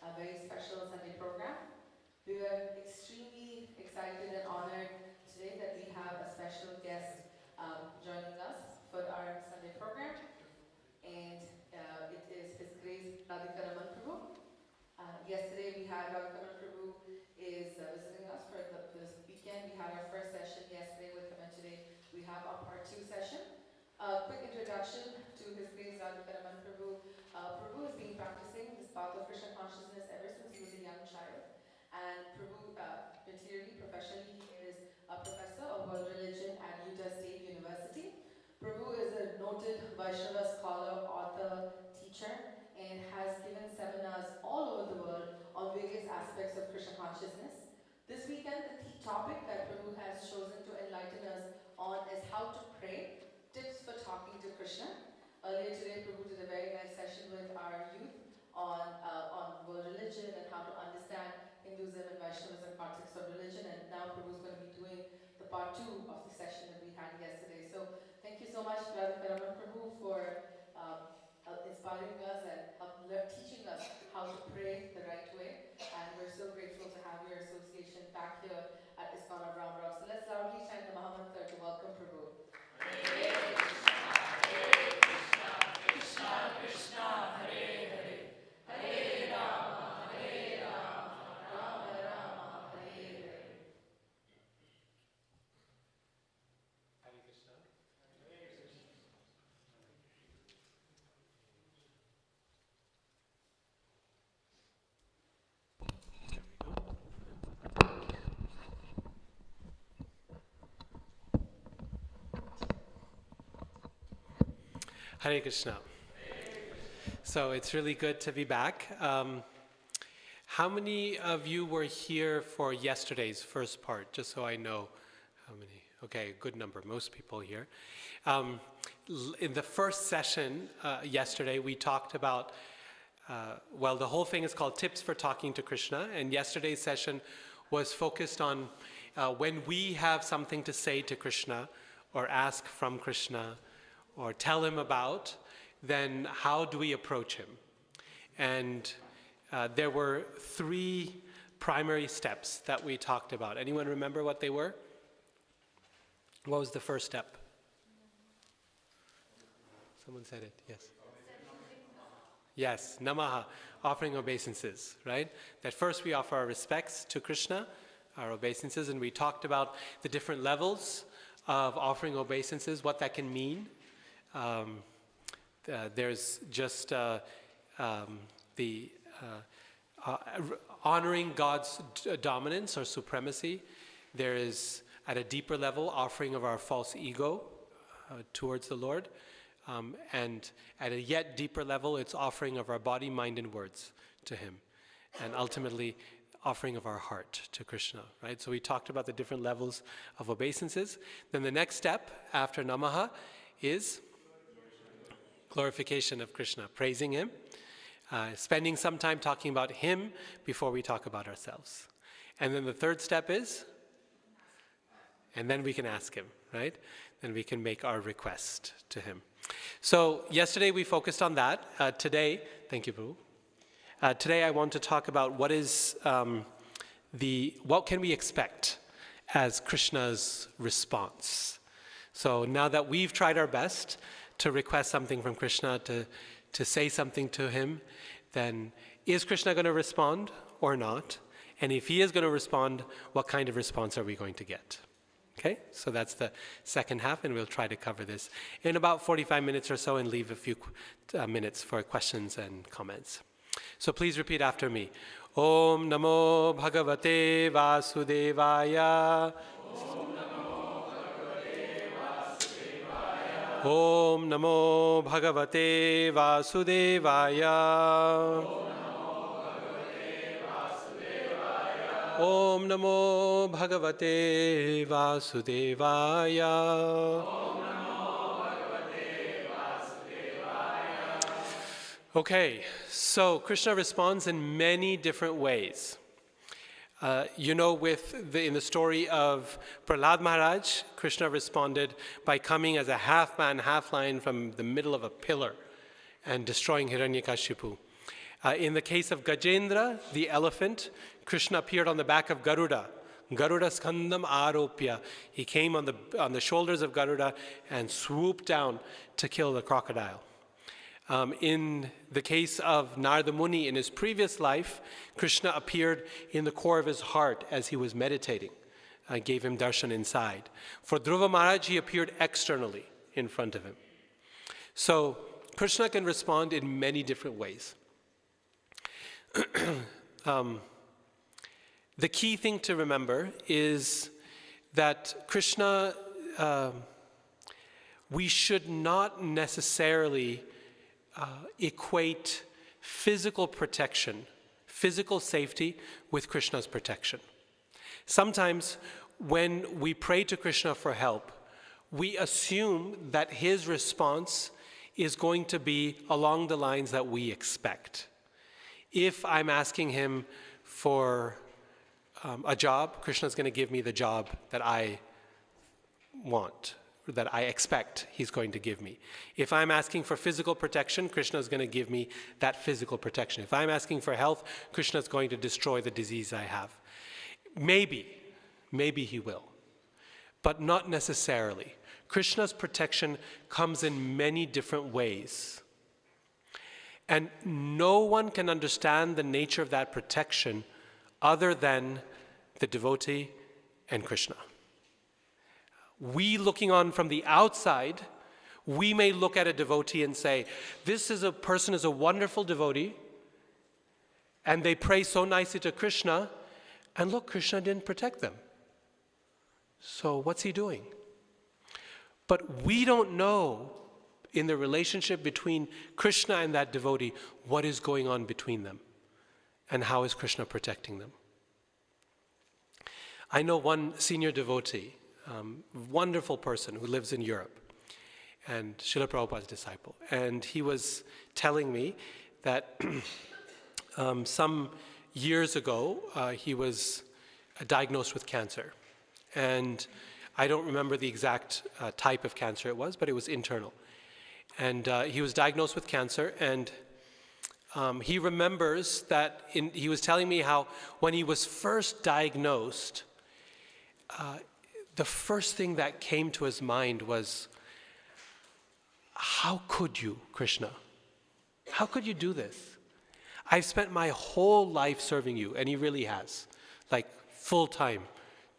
a very special Sunday program. We are extremely excited and honored today that we have a special guest joining us for our Sunday program, and it is His Grace Radhika Raman Prabhu. Yesterday we had Radhika Raman Prabhu is visiting us for this weekend. We had our first session yesterday with him, and today we have our Part-2 session. Quick introduction to His Grace Radhika Raman Prabhu. Prabhu has been practicing this path of Krishna consciousness ever since he was a young child. And Prabhu, materially, professionally, he is a professor of world religion at Utah State University. Prabhu is a noted Vaishnava scholar, author, teacher, and has given seminars all over the world on various aspects of Krishna consciousness. This weekend, the topic that Prabhu has chosen to enlighten us on is how to pray, tips for talking to Krishna. Earlier today, Prabhu did a very nice session with our youth on world religion and how to understand Hinduism and Vaishnavism context of religion, and now Prabhu is going to be doing the Part-2 of the session that we had yesterday. So thank you so much, Radhika Raman Prabhu, for inspiring us and teaching us how to pray the right way. And we're so grateful to have your association back here at ISKCON of Ram Rock. So let's loudly chant the Mahamantra to welcome Prabhu. Hare Krishna, Krishna Krishna, Hare Hare, Hare Rama, Hare Rama, Rama Rama, Hare Hare. Hare Krishna. Hare Krishna. So it's really good to be back. How many of you were here for yesterday's first part? Just so I know how many. Okay, good number. Most people here. In the first session yesterday, we talked about, the whole thing is called Tips for Talking to Krishna. And yesterday's session was focused on when we have something to say to Krishna or ask from Krishna or tell him about, then how do we approach him? And there were 3 primary steps that we talked about. Anyone remember what they were? What was the first step? Someone said it, yes. Yes, namaha, offering obeisances, right? That first we offer our respects to Krishna, our obeisances, and we talked about the different levels of offering obeisances, what that can mean. There's just honoring God's dominance or supremacy. There is, at a deeper level, offering of our false ego towards the Lord. And at a yet deeper level, it's offering of our body, mind, and words to Him. And ultimately, offering of our heart to Krishna, right? So we talked about the different levels of obeisances. Then the next step after namaha is glorification of Krishna, praising Him, spending some time talking about Him before we talk about ourselves. And then the third step is, and then we can ask Him, right? Then we can make our request to Him. So yesterday we focused on that. Today, thank you, Prabhu. Today I want to talk about what is what can we expect as Krishna's response. So now that we've tried our best to request something from Krishna, to say something to Him, then is Krishna going to respond or not? And if He is going to respond, what kind of response are we going to get? Okay, so that's the second half, and we'll try to cover this in about 45 minutes or so and leave a few minutes for questions and comments. So please repeat after me. Om Namo Bhagavate Vasudevaya. Om Namo Bhagavate Vasudevaya. Om Namo Bhagavate Vasudevaya. Okay, so Krishna responds in many different ways. In the story of Prahlad Maharaj, Krishna responded by coming as a half man, half lion from the middle of a pillar and destroying Hiranyakashipu. In the case of Gajendra, the elephant, Krishna appeared on the back of Garuda. Garuda skandam aropya. He came on the shoulders of Garuda and swooped down to kill the crocodile. In the case of Narada Muni, in his previous life, Krishna appeared in the core of his heart as he was meditating. Gave him darshan inside. For Dhruva Maharaj, he appeared externally in front of him. So Krishna can respond in many different ways. The key thing to remember is that Krishna, we should not necessarily equate physical protection, physical safety with Krishna's protection. Sometimes when we pray to Krishna for help, we assume that his response is going to be along the lines that we expect. If I'm asking him for a job, Krishna's going to give me the job that I want, that I expect he's going to give me. If I'm asking for physical protection, Krishna's going to give me that physical protection. If I'm asking for health, Krishna's going to destroy the disease I have. Maybe he will, but not necessarily. Krishna's protection comes in many different ways. And no one can understand the nature of that protection other than the devotee and Krishna. We looking on from the outside, we may look at a devotee and say, this is a person is a wonderful devotee, and they pray so nicely to Krishna, and look, Krishna didn't protect them. So what's he doing? But we don't know in the relationship between Krishna and that devotee what is going on between them and how is Krishna protecting them. I know one senior devotee, wonderful person who lives in Europe, and Srila Prabhupada's disciple. And he was telling me that some years ago he was diagnosed with cancer. And I don't remember the exact type of cancer it was, but it was internal. And he was diagnosed with cancer, and he remembers that he was telling me how when he was first diagnosed, the first thing that came to his mind was, how could you, Krishna? How could you do this? I've spent my whole life serving you, and he really has, like full-time,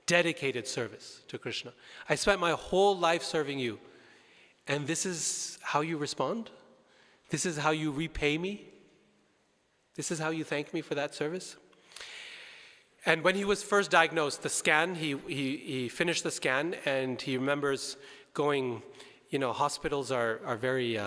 dedicated service to Krishna. I spent my whole life serving you, and this is how you respond? This is how you repay me? This is how you thank me for that service? And when he was first diagnosed, the scan, he finished the scan, and he remembers going, hospitals are very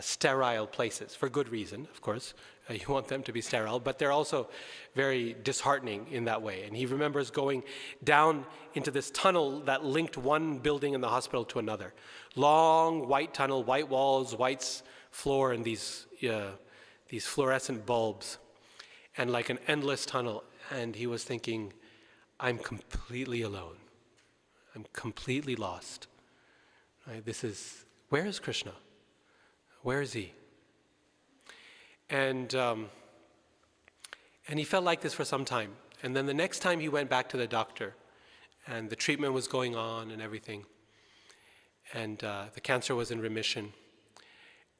sterile places, for good reason, of course. You want them to be sterile, but they're also very disheartening in that way. And he remembers going down into this tunnel that linked one building in the hospital to another. Long, white tunnel, white walls, white floor, and these fluorescent bulbs, and like an endless tunnel. And he was thinking, I'm completely alone. I'm completely lost. Right? Where is Krishna? Where is he? And he felt like this for some time. And then the next time he went back to the doctor, and the treatment was going on and everything, and the cancer was in remission.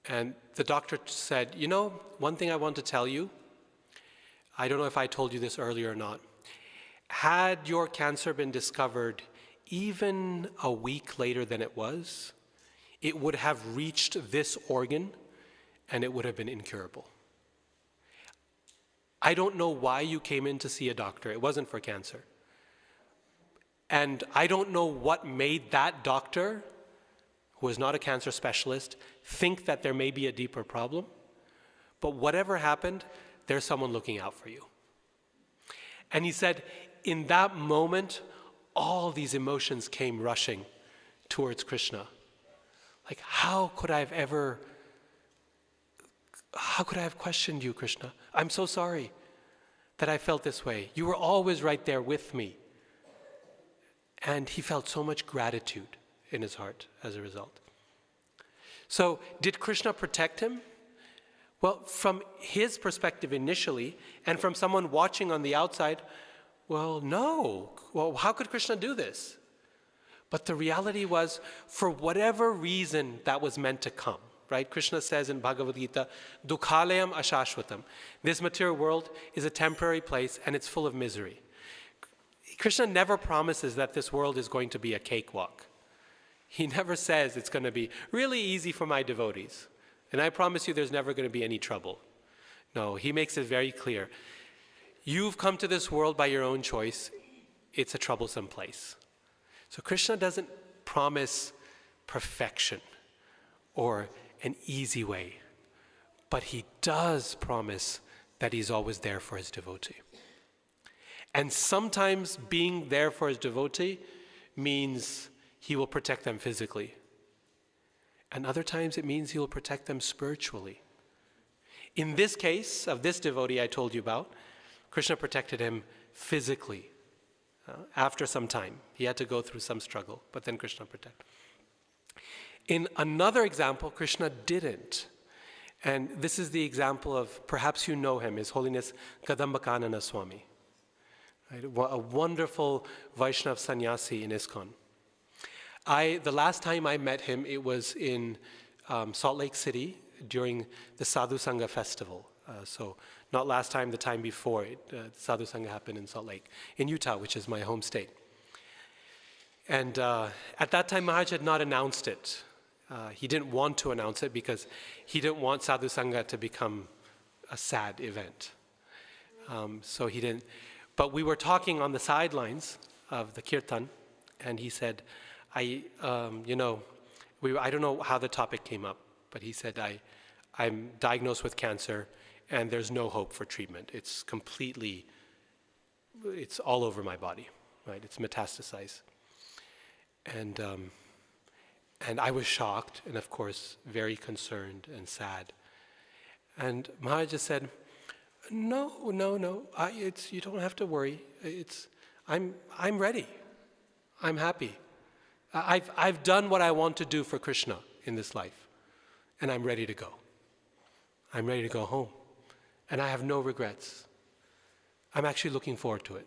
And the doctor said, one thing I want to tell you, I don't know if I told you this earlier or not. Had your cancer been discovered even a week later than it was, it would have reached this organ and it would have been incurable. I don't know why you came in to see a doctor. It wasn't for cancer. And I don't know what made that doctor, who is not a cancer specialist, think that there may be a deeper problem. But whatever happened, there's someone looking out for you. And he said, in that moment, all these emotions came rushing towards Krishna. Like, how could I have questioned you, Krishna? I'm so sorry that I felt this way. You were always right there with me. And he felt so much gratitude in his heart as a result. So, did Krishna protect him? Well, from his perspective initially, and from someone watching on the outside, well, no. Well, how could Krishna do this? But the reality was, for whatever reason that was meant to come, right? Krishna says in Bhagavad Gita, Dukhalayam ashashvatam. This material world is a temporary place and it's full of misery. Krishna never promises that this world is going to be a cakewalk. He never says it's going to be really easy for my devotees. And I promise you there's never going to be any trouble. No, he makes it very clear. You've come to this world by your own choice. It's a troublesome place. So Krishna doesn't promise perfection or an easy way, but he does promise that he's always there for his devotee. And sometimes being there for his devotee means he will protect them physically. And other times it means he will protect them spiritually. In this case of this devotee I told you about, Krishna protected him physically. After some time, he had to go through some struggle, but then Krishna protected. In another example, Krishna didn't. And this is the example of, perhaps you know him, His Holiness Kadambakanana Swami, right? A wonderful Vaishnava sannyasi in ISKCON. The last time I met him, it was in Salt Lake City during the Sadhu Sangha festival. So not last time, the time before it. Sadhu Sangha happened in Salt Lake, in Utah, which is my home state. And at that time, Maharaj had not announced it. He didn't want to announce it because he didn't want Sadhu Sangha to become a sad event. So he didn't. But we were talking on the sidelines of the kirtan, and he said, I don't know how the topic came up, but he said, I'm diagnosed with cancer, and there's no hope for treatment. It's all over my body, right? It's metastasized. And I was shocked, and of course, very concerned and sad. And Maharaj just said, no, you don't have to worry. I'm ready. I'm happy. I've done what I want to do for Krishna in this life, and I'm ready to go. I'm ready to go home, and I have no regrets. I'm actually looking forward to it.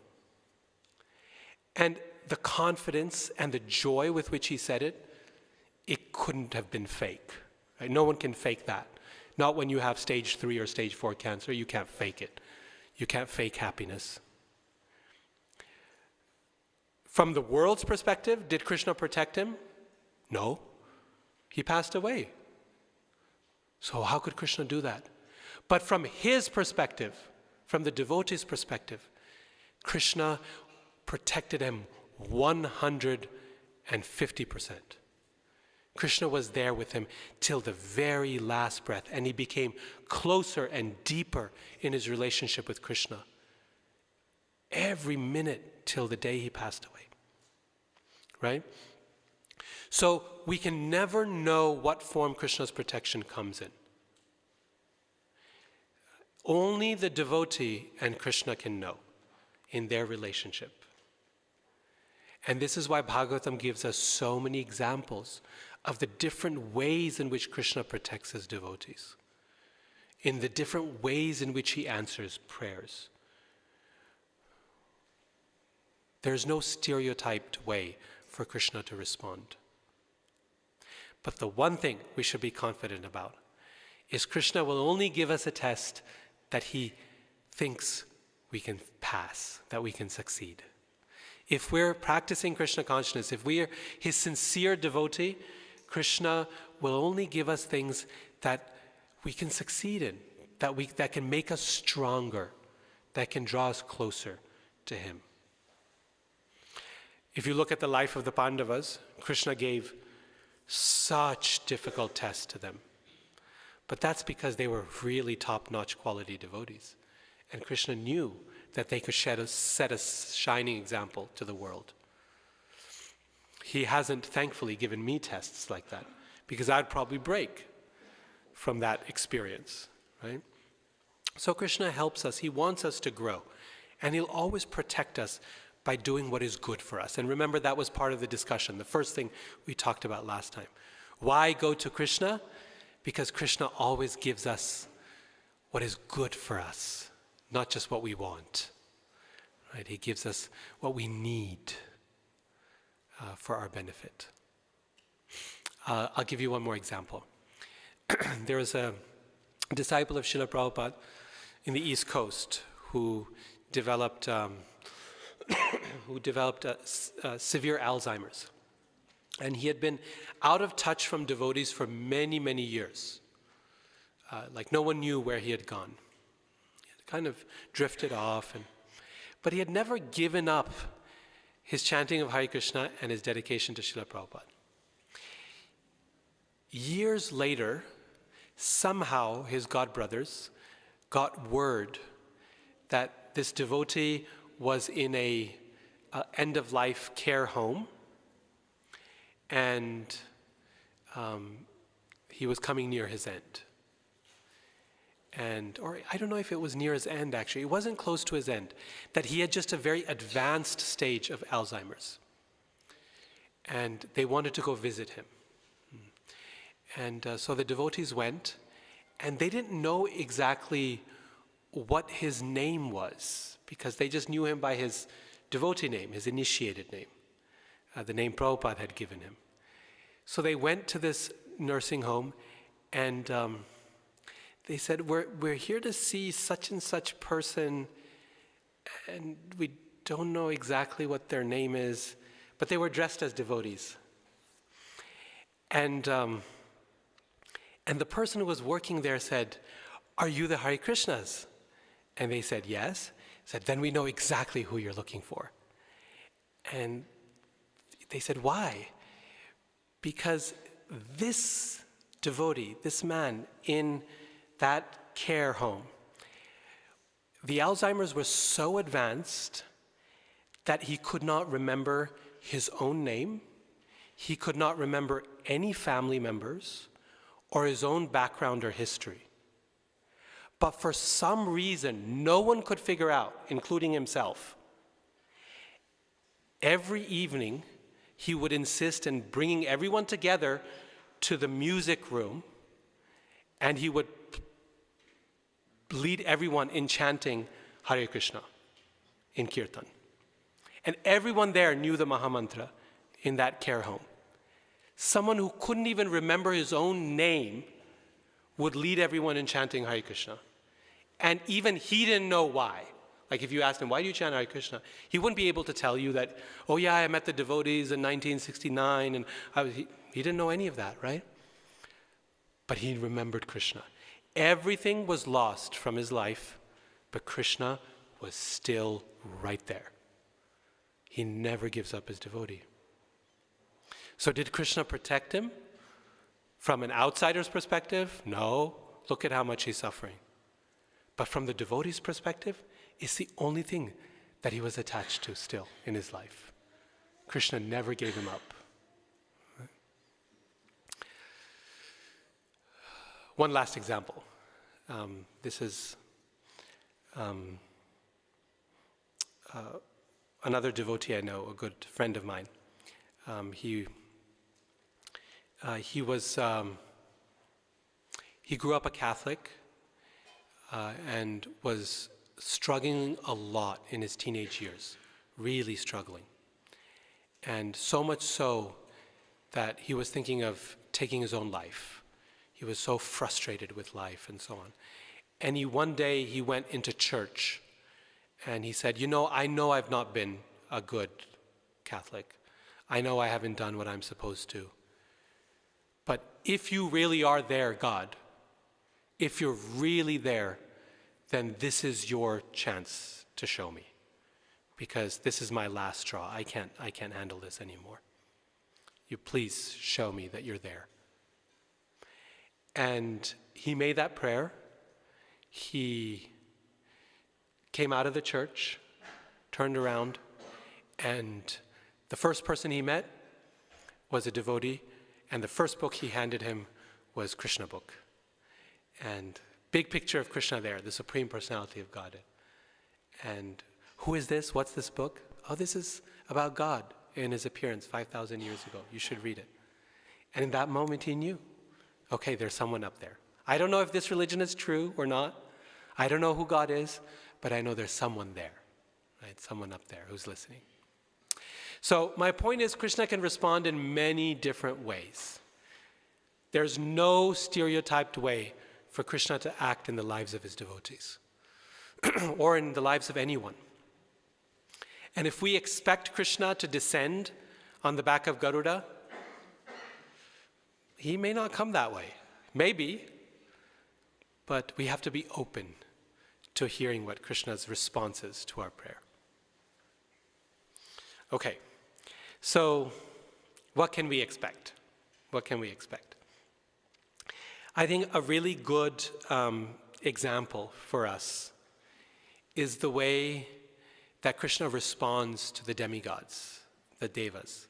And the confidence and the joy with which he said it, it couldn't have been fake. Right? No one can fake that. Not when you have stage 3 or stage 4 cancer. You can't fake it. You can't fake happiness. From the world's perspective, did Krishna protect him? No. He passed away. So how could Krishna do that? But from his perspective, from the devotee's perspective, Krishna protected him 150%. Krishna was there with him till the very last breath, and he became closer and deeper in his relationship with Krishna every minute till the day he passed away. Right? So we can never know what form Krishna's protection comes in. Only the devotee and Krishna can know in their relationship. And this is why Bhagavatam gives us so many examples of the different ways in which Krishna protects his devotees, in the different ways in which he answers prayers. There's no stereotyped way for Krishna to respond. But the one thing we should be confident about is Krishna will only give us a test that he thinks we can pass, that we can succeed. If we're practicing Krishna consciousness, if we are his sincere devotee, Krishna will only give us things that we can succeed in, that can make us stronger, that can draw us closer to him. If you look at the life of the Pandavas, Krishna gave such difficult tests to them. But that's because they were really top-notch quality devotees. And Krishna knew that they could set a shining example to the world. He hasn't, thankfully, given me tests like that, because I'd probably break from that experience, right? So Krishna helps us. He wants us to grow. And he'll always protect us by doing what is good for us. And remember, that was part of the discussion, the first thing we talked about last time. Why go to Krishna? Because Krishna always gives us what is good for us, not just what we want. Right? He gives us what we need for our benefit. I'll give you one more example. There was a disciple of Srila Prabhupada in the East Coast who developed severe Alzheimer's. And he had been out of touch from devotees for many, many years. Like no one knew where he had gone. He had kind of drifted off. But he had never given up his chanting of Hare Krishna and his dedication to Srila Prabhupada. Years later, somehow his godbrothers got word that this devotee was in a end-of-life care home, and he was coming near his end. Or I don't know if it was near his end, actually. It wasn't close to his end. That he had just a very advanced stage of Alzheimer's. And they wanted to go visit him. And so the devotees went, and they didn't know exactly what his name was, because they just knew him by his devotee name, his initiated name, the name Prabhupada had given him. So they went to this nursing home, and they said, we're here to see such and such person, and we don't know exactly what their name is, but they were dressed as devotees. And the person who was working there said, "Are you the Hare Krishnas?" And they said, "Yes." He said, "Then we know exactly who you're looking for." And they said, "Why?" Because this devotee, this man in that care home, the Alzheimer's was so advanced that he could not remember his own name, he could not remember any family members, or his own background or history. But for some reason, no one could figure out, including himself, every evening he would insist in bringing everyone together to the music room, and he would lead everyone in chanting Hare Krishna in Kirtan. And everyone there knew the Mahamantra in that care home. Someone who couldn't even remember his own name would lead everyone in chanting Hare Krishna. And even he didn't know why. Like if you asked him, "Why do you chant Hare Krishna?" He wouldn't be able to tell you that, "Oh yeah, I met the devotees in 1969, and he didn't know any of that, right? But he remembered Krishna. Everything was lost from his life, but Krishna was still right there. He never gives up his devotee. So did Krishna protect him? From an outsider's perspective, no. Look at how much he's suffering. But from the devotee's perspective, it's the only thing that he was attached to still in his life. Krishna never gave him up. One last example. This is another devotee I know, a good friend of mine. He grew up a Catholic and was struggling a lot in his teenage years, really struggling. And so much so that he was thinking of taking his own life. He was so frustrated with life and so on. And one day he went into church and he said, I know I've not been a good Catholic. I know I haven't done what I'm supposed to. But if you really are there, God, if you're really there, then this is your chance to show me. Because this is my last straw. I can't handle this anymore. You please show me that you're there. And he made that prayer. He came out of the church, turned around, and the first person he met was a devotee, and the first book he handed him was Krishna book. And big picture of Krishna there, the Supreme Personality of Godhead. And who is this? What's this book? Oh, this is about God in his appearance 5,000 years ago. You should read it. And in that moment he knew, okay, there's someone up there. I don't know if this religion is true or not, I don't know who God is, but I know there's someone there, right? Someone up there who's listening. So my point is, Krishna can respond in many different ways. There's no stereotyped way for Krishna to act in the lives of his devotees or in the lives of anyone. And if we expect Krishna to descend on the back of Garuda, he may not come that way. Maybe, but we have to be open to hearing what Krishna's response is to our prayer. Okay, so what can we expect? What can we expect? I think a really good example for us is the way that Krishna responds to the demigods, the devas.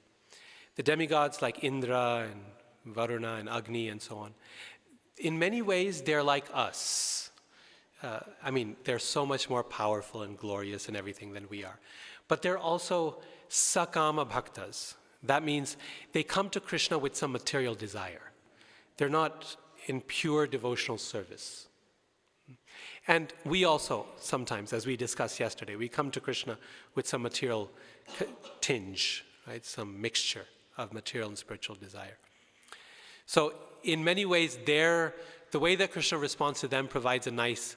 The demigods like Indra and Varuna and Agni and so on. In many ways, they're like us. They're so much more powerful and glorious and everything than we are. But they're also sakama bhaktas. That means they come to Krishna with some material desire. They're not in pure devotional service. And we also, sometimes, as we discussed yesterday, we come to Krishna with some material tinge, right? Some mixture of material and spiritual desire. So in many ways, the way that Krishna responds to them provides a nice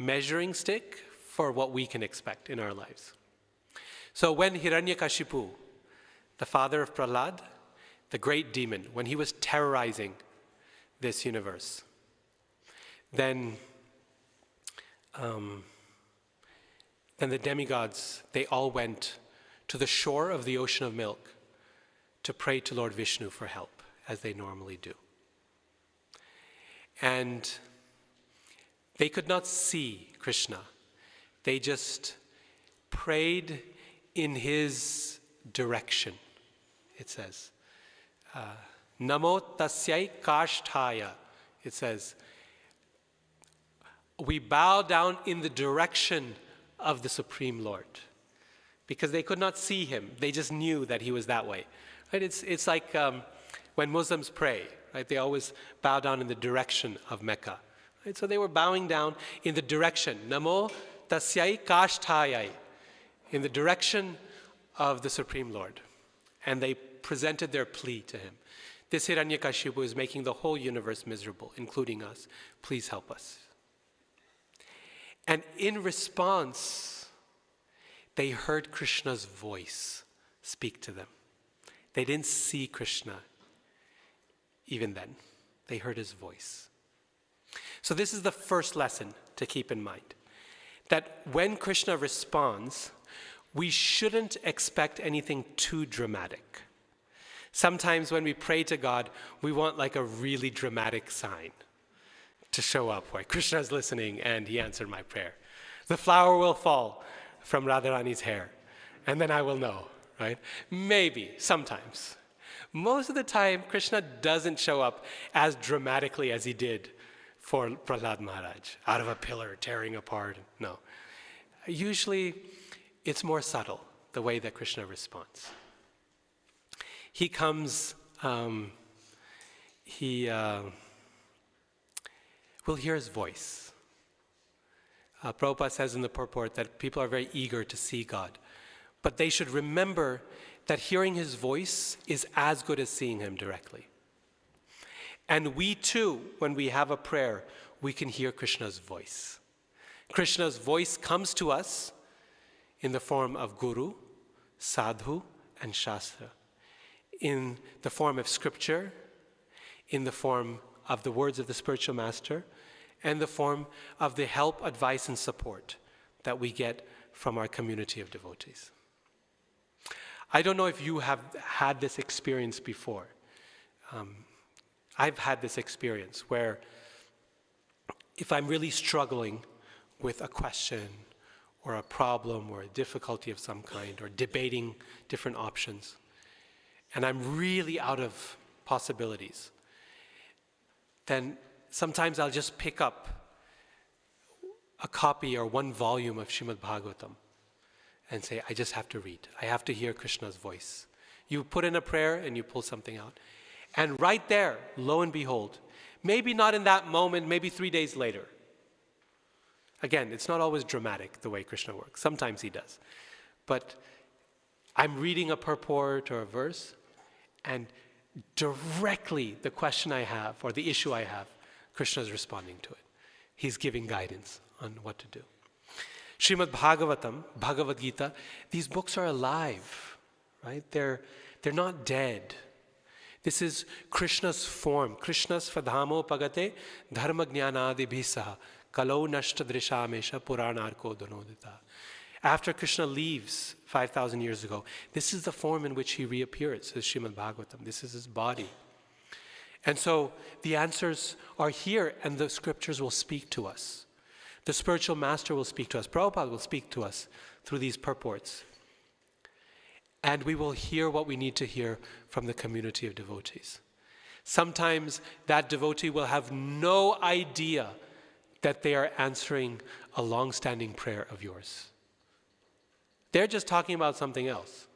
measuring stick for what we can expect in our lives. So when Hiranyakashipu, the father of Prahlad, the great demon, when he was terrorizing this universe, then the demigods, they all went to the shore of the ocean of milk to pray to Lord Vishnu for help, as they normally do. And they could not see Krishna. They just prayed in his direction, it says. Namo tasyai kasthaya, it says. We bow down in the direction of the Supreme Lord. Because they could not see him. They just knew that he was that way. Right? It's like when Muslims pray, right? They always bow down in the direction of Mecca. Right? So they were bowing down in the direction. Namo tasyai kasthayai. In the direction of the Supreme Lord. And they presented their plea to him. This Hiranyakashipu is making the whole universe miserable, including us. Please help us. And in response, they heard Krishna's voice speak to them. They didn't see Krishna even then. They heard his voice. So this is the first lesson to keep in mind. That when Krishna responds, we shouldn't expect anything too dramatic. Sometimes when we pray to God, we want like a really dramatic sign to show up where Krishna's listening and he answered my prayer. The flower will fall from Radharani's hair and then I will know, right? Maybe, sometimes. Most of the time, Krishna doesn't show up as dramatically as he did for Prahlad Maharaj, out of a pillar, tearing apart. No. Usually, it's more subtle, the way that Krishna responds. He comes, we'll hear his voice. Prabhupada says in the purport that people are very eager to see God, but they should remember that hearing his voice is as good as seeing him directly. And we too, when we have a prayer, we can hear Krishna's voice. Krishna's voice comes to us in the form of Guru, Sadhu, and Shastra, in the form of scripture, in the form of the words of the spiritual master, and the form of the help, advice, and support that we get from our community of devotees. I don't know if you have had this experience before. I've had this experience where if I'm really struggling with a question or a problem or a difficulty of some kind or debating different options, and I'm really out of possibilities, then sometimes I'll just pick up a copy or one volume of Srimad Bhagavatam and say, I just have to read. I have to hear Krishna's voice. You put in a prayer and you pull something out. And right there, lo and behold, maybe not in that moment, maybe 3 days later, Again, it's not always dramatic the way Krishna works. Sometimes he does. But I'm reading a purport or a verse, and directly the question I have or the issue I have, Krishna is responding to it. He's giving guidance on what to do. Srimad Bhagavatam, Bhagavad Gita, these books are alive, right? They're not dead. This is Krishna's form. Krishna's Svadhamo Pagate Dharma Jnanadibhi Saha Kalo Nashta Drishamesha Puranarko Donodita. After Krishna leaves 5,000 years ago, this is the form in which he reappears, says Srimad Bhagavatam. This is his body. And so the answers are here, and the scriptures will speak to us. The spiritual master will speak to us. Prabhupada will speak to us through these purports. And we will hear what we need to hear from the community of devotees. Sometimes that devotee will have no idea that they are answering a long-standing prayer of yours. They're just talking about something else.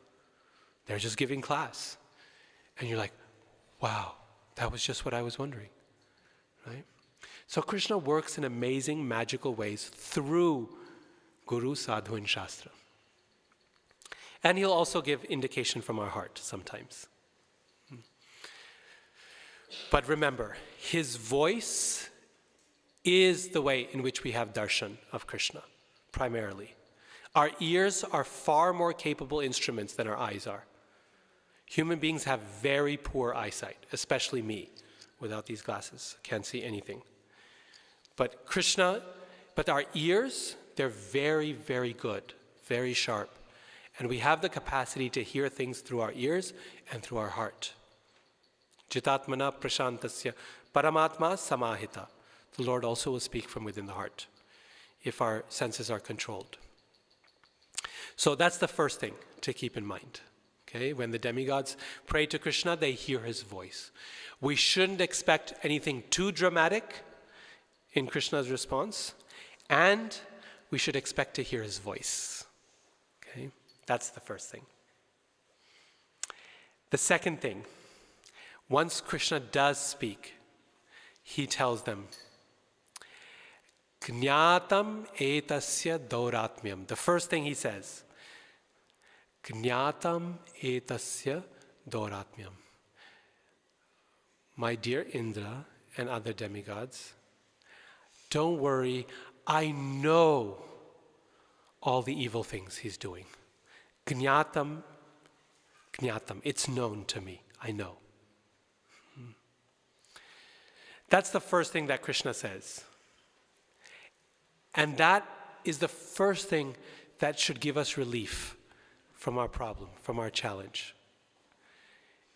They're just giving class. And you're like, wow, that was just what I was wondering, right? So Krishna works in amazing, magical ways through Guru, Sadhu, and Shastra. And he'll also give indication from our heart sometimes. But remember, his voice is the way in which we have darshan of Krishna, primarily. Our ears are far more capable instruments than our eyes are. Human beings have very poor eyesight, especially me. Without these glasses, can't see anything. But our ears, they're very, very good, very sharp. And we have the capacity to hear things through our ears and through our heart. Jitatmana prashantasya paramatma samahita. The Lord also will speak from within the heart if our senses are controlled. So that's the first thing to keep in mind. Okay? When the demigods pray to Krishna, they hear his voice. We shouldn't expect anything too dramatic in Krishna's response, and we should expect to hear his voice. Okay? That's the first thing. The second thing, once Krishna does speak, he tells them, Jnatam etasya dauratmyam. The first thing he says, Jnatam etasya dauratmyam. My dear Indra and other demigods, don't worry, I know all the evil things he's doing. Jnatam, it's known to me, I know. That's the first thing that Krishna says. And that is the first thing that should give us relief from our problem, from our challenge,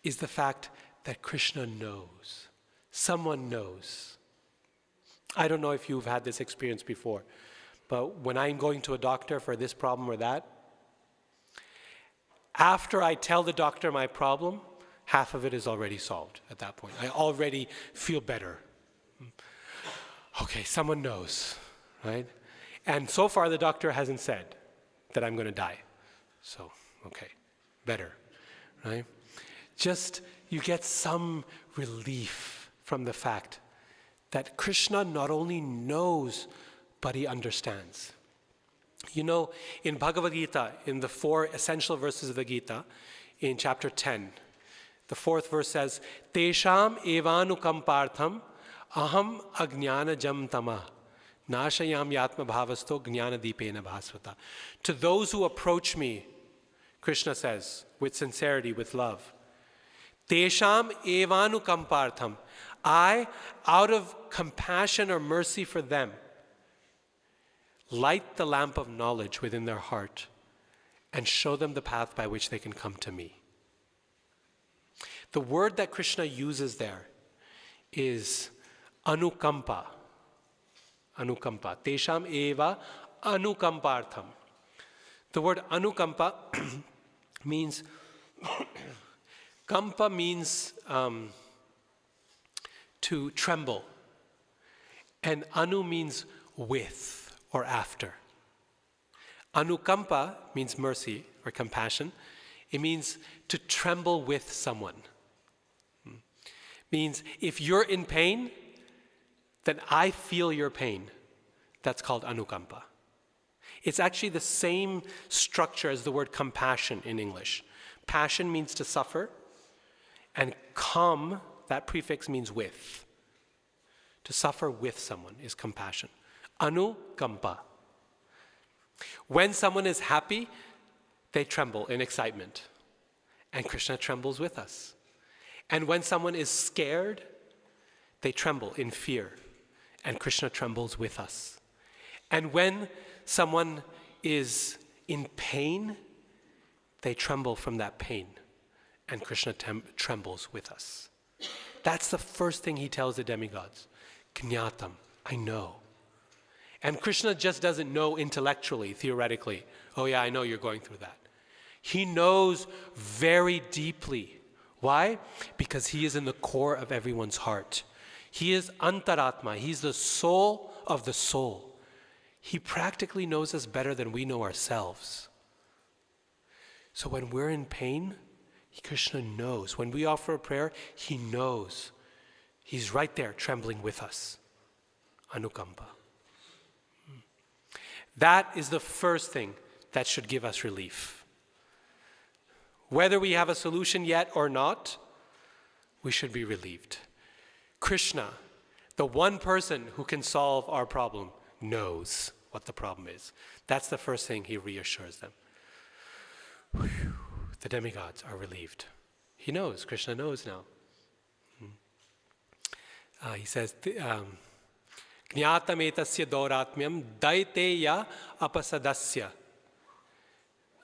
is the fact that Krishna knows. Someone knows. I don't know if you've had this experience before, but when I'm going to a doctor for this problem or that, after I tell the doctor my problem, half of it is already solved at that point. I already feel better. Okay, someone knows, right? And so far the doctor hasn't said that I'm going to die. So, okay, better, right? Just, you get some relief from the fact that Krishna not only knows, but he understands. You know, in Bhagavad Gita, in the 4 essential verses of the Gita, in chapter 10, the 4th verse says, Tesham evanukampartham aham ajnana jam tama nashayam yatma bhavasto jnana dipena bhasvata. To those who approach me, Krishna says, with sincerity, with love, Tesham evanukampartham. I, out of compassion or mercy for them, light the lamp of knowledge within their heart and show them the path by which they can come to me. The word that Krishna uses there is anukampa. Anukampa. Tesham eva anukampartham. The word anukampa means, kampa means to tremble. And anu means with or after. Anukampa means mercy or compassion. It means to tremble with someone. Means if you're in pain, then I feel your pain. that's called anukampa. It's actually the same structure as the word compassion in English. Passion means to suffer, and kam, that prefix means with. To suffer with someone is compassion. Anukampa. When someone is happy, they tremble in excitement, and Krishna trembles with us. And when someone is scared, they tremble in fear, and Krishna trembles with us. And when someone is in pain, they tremble from that pain, and Krishna trembles with us. That's the first thing he tells the demigods. Jnatam, I know. And Krishna just doesn't know intellectually, theoretically. Oh yeah, I know you're going through that. He knows very deeply. Why? Because he is in the core of everyone's heart. He is antaratma. He's the soul of the soul. He practically knows us better than we know ourselves. So when we're in pain, Krishna knows. When we offer a prayer, he knows. He's right there trembling with us. Anukampa. That is the first thing that should give us relief. Whether we have a solution yet or not, we should be relieved. Krishna, the one person who can solve our problem, knows what the problem is. That's the first thing he reassures them. Whew, the demigods are relieved. He knows, Krishna knows now. He says, Jnatam etasya dauratmyam daiteya apasadasya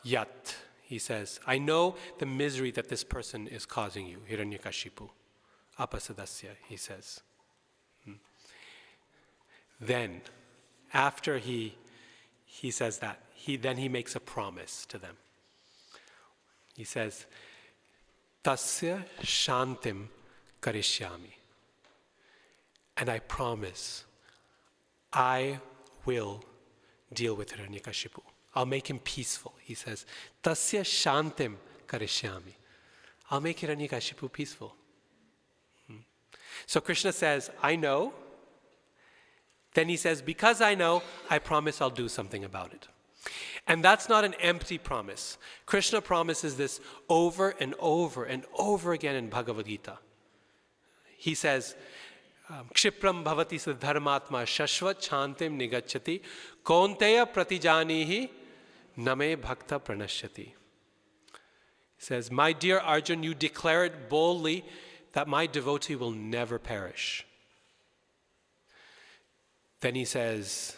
yat. He says, I know the misery that this person is causing you, Hiranyakashipu. Apasadasya, he says. Then, after he says that, he makes a promise to them. He says, Tasya shantim karishyami. And I promise, I will deal with Hiranyakashipu. I'll make him peaceful. He says, Tasya shantim karishyami. I'll make Hiranyakashipu peaceful. So Krishna says, I know. Then he says, because I know, I promise I'll do something about it. And that's not an empty promise. Krishna promises this over and over and over again in Bhagavad Gita. He says, Kshipram bhavati siddharmatma shashvat chantim nigacchati konteya pratijanihi name bhakta pranashyati. He says, my dear Arjun, you declare it boldly that my devotee will never perish. Then he says,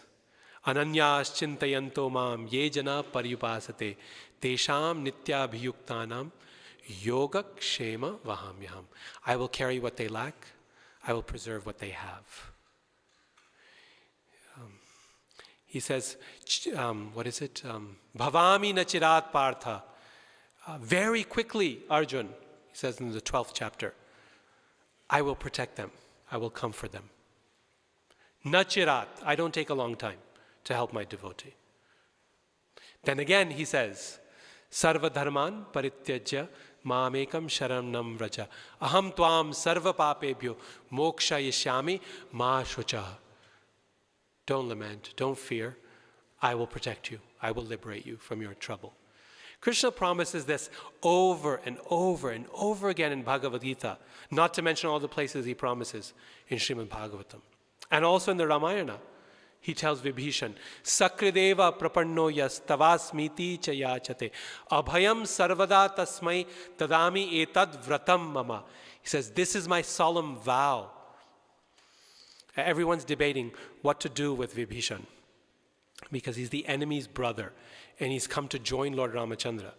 Ananyas chintayanto mam ye jana paryupasate tesham nityabhiyuktanam yoga kshema vahamyaham. I will carry what they lack. I will preserve what they have. He says, Bhavami nachirat partha. Very quickly, Arjun, he says in the 12th chapter, I will protect them. I will comfort them. Nachirat, I don't take a long time to help my devotee. Then again he says, Sarva dharman parityajya mamekam sharanam vraja aham tvam sarva papebhyo moksha yishyami ma shucha. Don't lament, don't fear. I will protect you. I will liberate you from your trouble. Krishna promises this over and over and over again in Bhagavad Gita, not to mention all the places he promises in Srimad Bhagavatam. And also in the Ramayana, he tells Vibhishan, Sakrideva prapanno yas tavasmiti cha yachate abhayam sarvada tasmai tadami etad vratam mama. He says, this is my solemn vow. Everyone's debating what to do with Vibhishan because he's the enemy's brother and he's come to join Lord Ramachandra.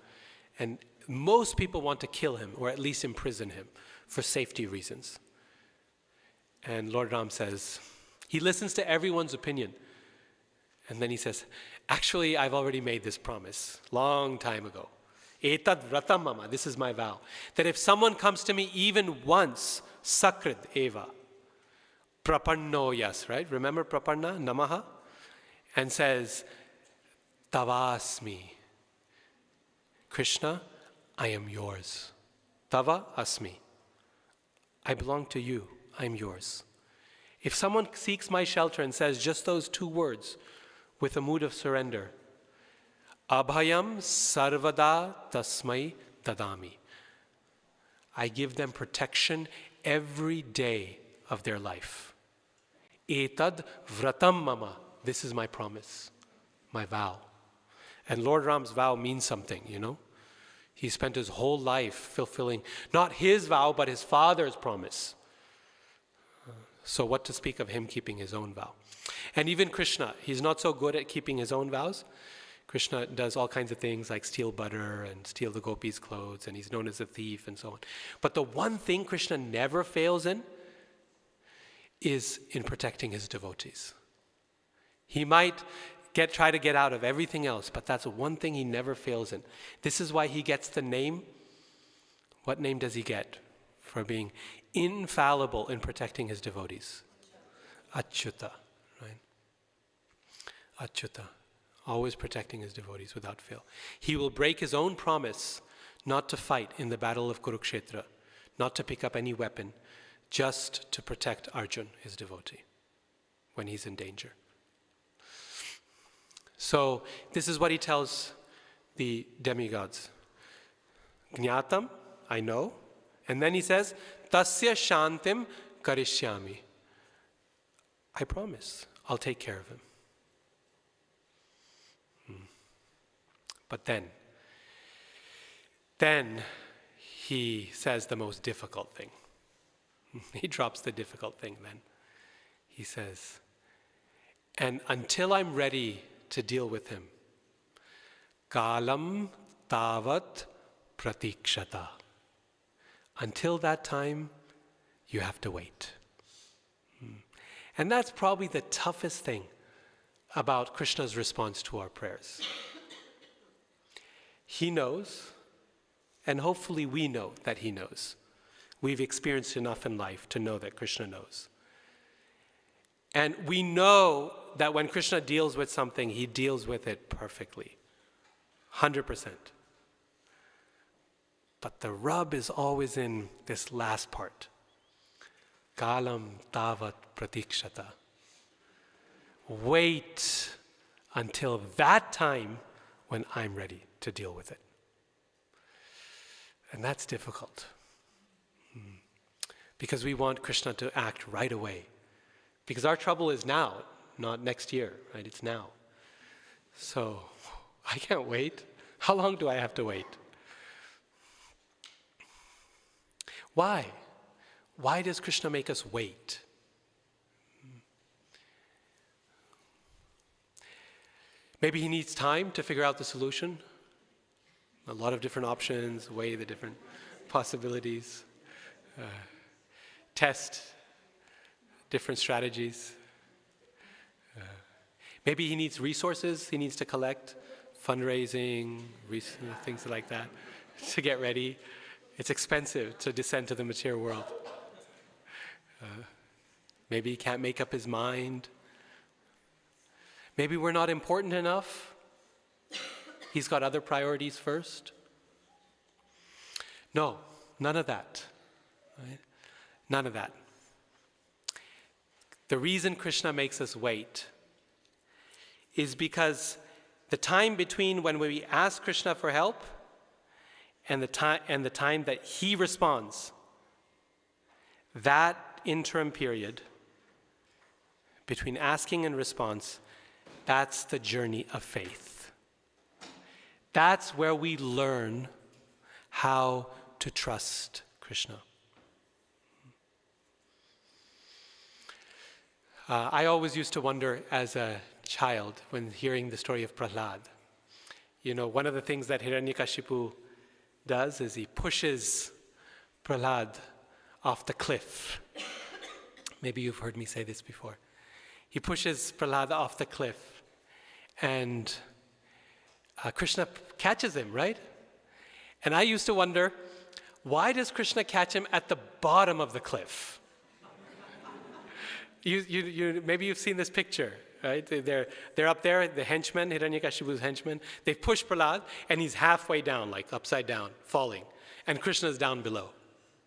And most people want to kill him or at least imprison him for safety reasons. And Lord Ram says, he listens to everyone's opinion. And then he says, actually, I've already made this promise long time ago. Etad vratam mama, this is my vow. That if someone comes to me even once, sakrid eva, prapanno yas, right? Remember prapanna, namaha? And says, tavasmi. Krishna, I am yours. Tava asmi. I belong to you. I'm yours. If someone seeks my shelter and says just those two words with a mood of surrender, Abhayam sarvada tasmai dadami. I give them protection every day of their life. Etad vratam mama. This is my promise, my vow. And Lord Ram's vow means something, you know. He spent his whole life fulfilling not his vow, but his father's promise. So what to speak of him keeping his own vow? And even Krishna, he's not so good at keeping his own vows. Krishna does all kinds of things like steal butter and steal the gopis' clothes, and he's known as a thief and so on. But the one thing Krishna never fails in is in protecting his devotees. He might try to get out of everything else, but that's one thing he never fails in. This is why he gets the name. What name does he get? For being infallible in protecting his devotees. Achyuta, right? Achyuta. Always protecting his devotees without fail. He will break his own promise not to fight in the battle of Kurukshetra, not to pick up any weapon, just to protect Arjun, his devotee, when he's in danger. So this is what he tells the demigods. Jnatam, I know. And then he says, Tasya shantim karishyami. I promise, I'll take care of him. But then he says the most difficult thing. He drops the difficult thing then. He says, and until I'm ready to deal with him, kalam tavat pratikshata. Until that time, you have to wait. And that's probably the toughest thing about Krishna's response to our prayers. He knows, and hopefully we know that he knows. We've experienced enough in life to know that Krishna knows. And we know that when Krishna deals with something, he deals with it perfectly, 100%. But the rub is always in this last part. Kalam tavat pratikshata. Wait until that time when I'm ready to deal with it. And that's difficult. Because we want Krishna to act right away. Because our trouble is now, not next year, right? It's now. So I can't wait. How long do I have to wait? Why? Why does Krishna make us wait? Maybe he needs time to figure out the solution. A lot of different options, weigh the different possibilities, test different strategies. Maybe he needs resources he needs to collect, fundraising, things like that, to get ready. It's expensive to descend to the material world. Maybe he can't make up his mind. Maybe we're not important enough. He's got other priorities first. No, none of that. Right? None of that. The reason Krishna makes us wait is because the time between when we ask Krishna for help and the time that he responds, that interim period between asking and response, that's the journey of faith. That's where we learn how to trust Krishna. I always used to wonder as a child when hearing the story of Prahlad. You know, one of the things that Hiranyakashipu does is he pushes Prahlad off the cliff. Maybe you've heard me say this before. He pushes Prahlad off the cliff, and Krishna catches him, right? And I used to wonder, why does Krishna catch him at the bottom of the cliff? Maybe you've seen this picture, right? They're up there, the henchmen, Hiranyakashipu's henchmen. They push Prahlad, and he's halfway down, like upside down, falling. And Krishna's down below,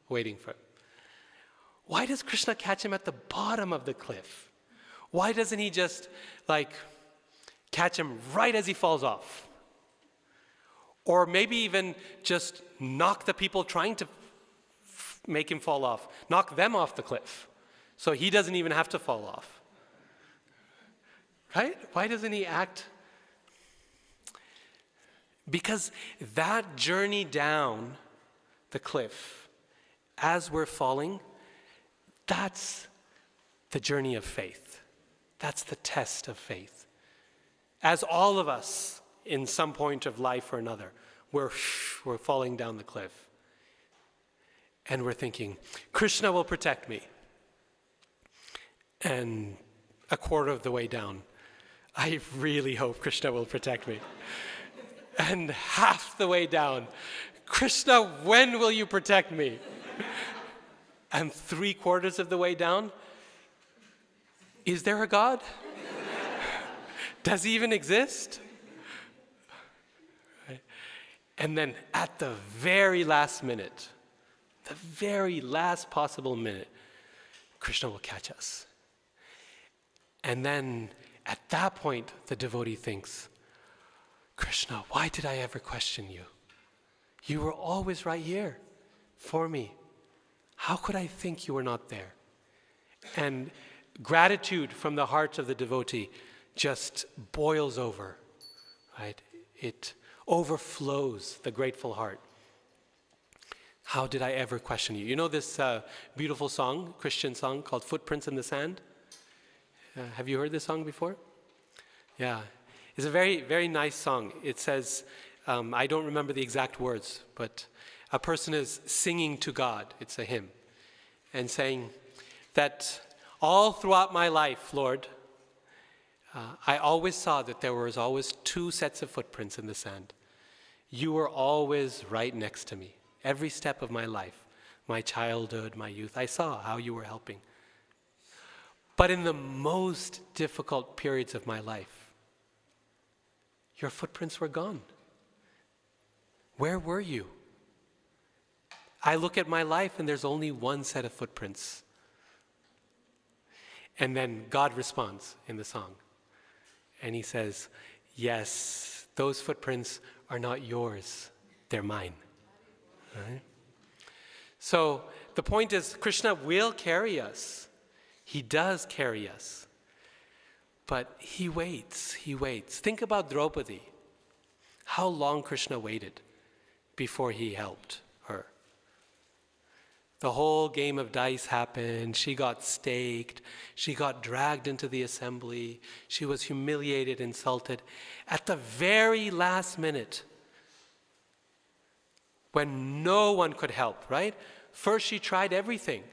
waiting for him. why does Krishna catch him at the bottom of the cliff? Why doesn't he just catch him right as he falls off? Or maybe even just knock the people trying to make him fall off, knock them off the cliff, so he doesn't even have to fall off. Right? Why doesn't he act? Because that journey down the cliff, as we're falling, that's the journey of faith. That's the test of faith. As all of us, in some point of life or another, we're falling down the cliff. And we're thinking, Krishna will protect me. And a quarter of the way down, I really hope Krishna will protect me. And half the way down, Krishna, when will you protect me? And 3/4 of the way down, is there a God? Does he even exist? Right. And then at the very last minute, the very last possible minute, Krishna will catch us. And then at that point, the devotee thinks, Krishna, why did I ever question you? You were always right here for me. How could I think you were not there? And gratitude from the heart of the devotee just boils over, right? It overflows the grateful heart. How did I ever question you? You know this beautiful song, Christian song called Footprints in the Sand? Have you heard this song before? Yeah. It's a very, very nice song. It says, I don't remember the exact words, but a person is singing to God, it's a hymn, and saying that all throughout my life, Lord, I always saw that there was always 2 sets of footprints in the sand. You were always right next to me. Every step of my life, my childhood, my youth, I saw how you were helping. But in the most difficult periods of my life, your footprints were gone. Where were you? I look at my life and there's only 1 set of footprints. And then God responds in the song. And he says, yes, those footprints are not yours, they're mine. Right? So the point is, Krishna will carry us. He does carry us. But he waits. Think about Draupadi. How long Krishna waited before he helped her. The whole game of dice happened. She got staked. She got dragged into the assembly. She was humiliated, insulted. At the very last minute, when no one could help, right? First she tried everything.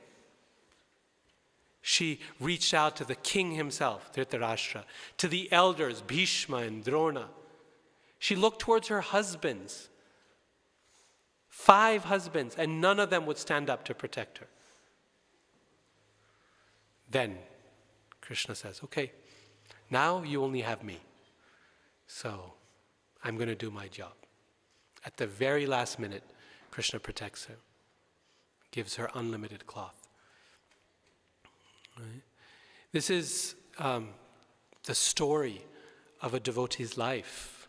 She reached out to the king himself, Dhritarashtra, to the elders, Bhishma and Drona. She looked towards her husbands, 5 husbands, and none of them would stand up to protect her. Then Krishna says, okay, now you only have me. So I'm going to do my job. At the very last minute, Krishna protects her, gives her unlimited cloth. Right? This is the story of a devotee's life.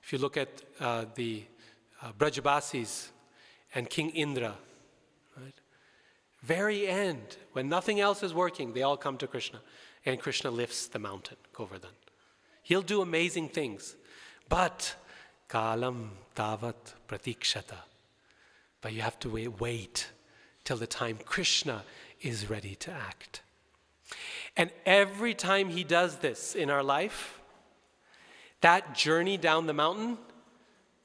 If you look at the Brajabasis and King Indra, right? Very end, when nothing else is working, they all come to Krishna, and Krishna lifts the mountain, Govardhan. He'll do amazing things, but kalam tavat pratikshata. But you have to wait till the time Krishna is ready to act. And every time he does this in our life, that journey down the mountain,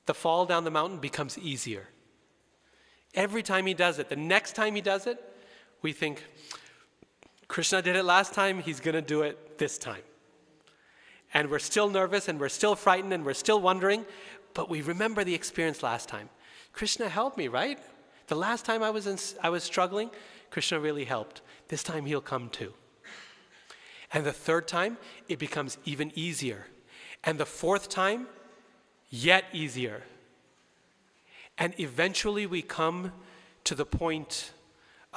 the fall down the mountain becomes easier. Every time he does it, the next time he does it, we think, Krishna did it last time, he's going to do it this time. And we're still nervous and we're still frightened and we're still wondering, but we remember the experience last time. Krishna helped me, right? The last time I was struggling, Krishna really helped. This time he'll come too. And the 3rd time, it becomes even easier. And the 4th time, yet easier. And eventually we come to the point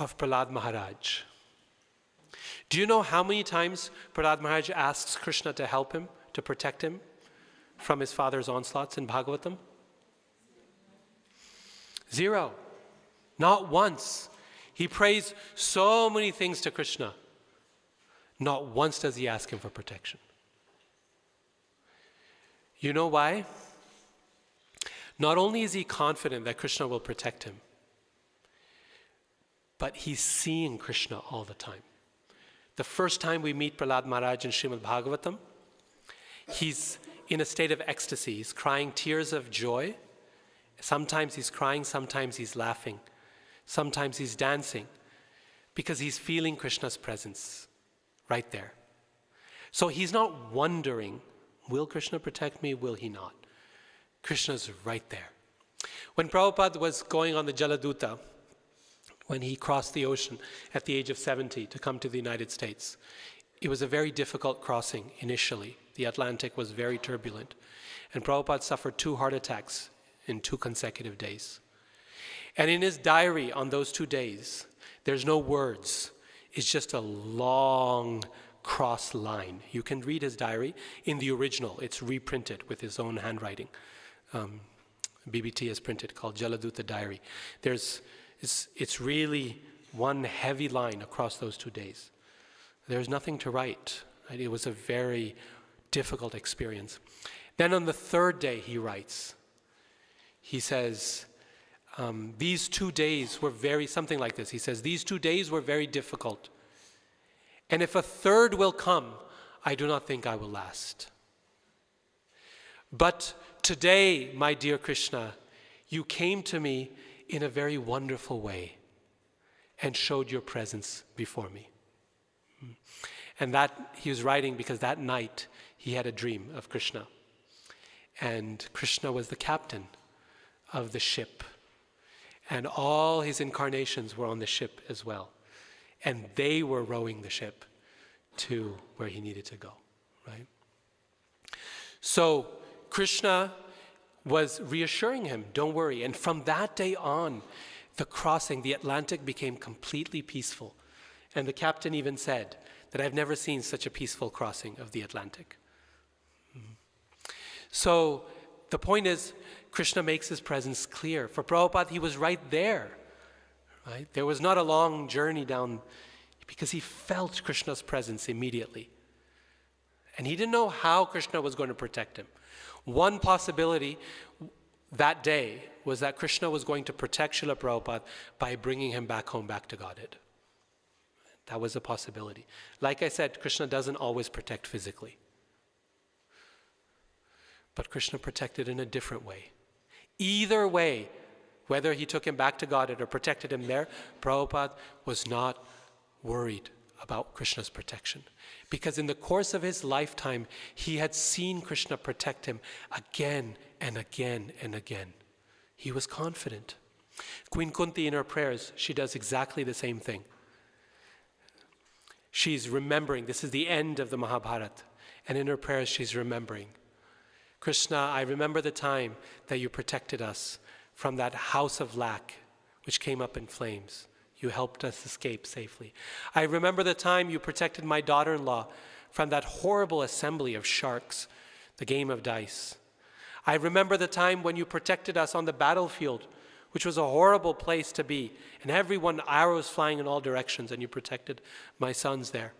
of Prahlad Maharaj. Do you know how many times Prahlad Maharaj asks Krishna to help him, to protect him from his father's onslaughts in Bhagavatam? 0. Not once. He prays so many things to Krishna. Not once does he ask him for protection. You know why? Not only is he confident that Krishna will protect him, but he's seeing Krishna all the time. The first time we meet Prahlad Maharaj in Srimad Bhagavatam, he's in a state of ecstasy. He's crying tears of joy. Sometimes he's crying, sometimes he's laughing. Sometimes he's dancing because he's feeling Krishna's presence right there. So he's not wondering, will Krishna protect me, will he not? Krishna's right there. When Prabhupada was going on the Jaladuta, when he crossed the ocean at the age of 70 to come to the United States, it was a very difficult crossing initially. The Atlantic was very turbulent. And Prabhupada suffered 2 heart attacks in 2 consecutive days. And in his diary on those 2 days, there's no words. It's just a long cross line. You can read his diary in the original. It's reprinted with his own handwriting. BBT has printed, called Jaladuta Diary. It's really one heavy line across those 2 days. There's nothing to write. Right? It was a very difficult experience. Then on the 3rd day he writes. He says, these 2 days were something like this. He says, these 2 days were very difficult. And if a 3rd will come, I do not think I will last. But today, my dear Krishna, you came to me in a very wonderful way and showed your presence before me. And that he was writing because that night he had a dream of Krishna. And Krishna was the captain of the ship. And all his incarnations were on the ship as well. And they were rowing the ship to where he needed to go, right? So Krishna was reassuring him, don't worry. And from that day on, the crossing, the Atlantic, became completely peaceful. And the captain even said that I've never seen such a peaceful crossing of the Atlantic. So the point is, Krishna makes his presence clear. For Prabhupada, he was right there. Right? There was not a long journey down, because he felt Krishna's presence immediately. And he didn't know how Krishna was going to protect him. One possibility that day was that Krishna was going to protect Srila Prabhupada by bringing him back home, back to Godhead. That was a possibility. Like I said, Krishna doesn't always protect physically. But Krishna protected in a different way. Either way, whether he took him back to Godhead or protected him there, Prabhupada was not worried about Krishna's protection. Because in the course of his lifetime, he had seen Krishna protect him again and again and again. He was confident. Queen Kunti, in her prayers, she does exactly the same thing. She's remembering, this is the end of the Mahabharata, and in her prayers she's remembering, Krishna, I remember the time that you protected us from that house of lac which came up in flames. You helped us escape safely. I remember the time you protected my daughter-in-law from that horrible assembly of sharks, the game of dice. I remember the time when you protected us on the battlefield, which was a horrible place to be, and everyone, arrows flying in all directions, and you protected my sons there.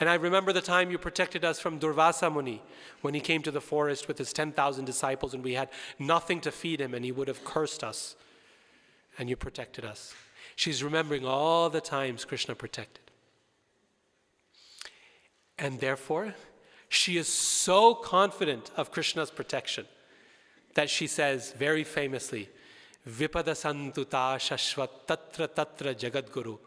And I remember the time you protected us from Durvasa Muni, when he came to the forest with his 10,000 disciples and we had nothing to feed him and he would have cursed us. And you protected us. She's remembering all the times Krishna protected. And therefore, she is so confident of Krishna's protection that she says very famously, Vipada santuta shashvat tatra tatra jagadguru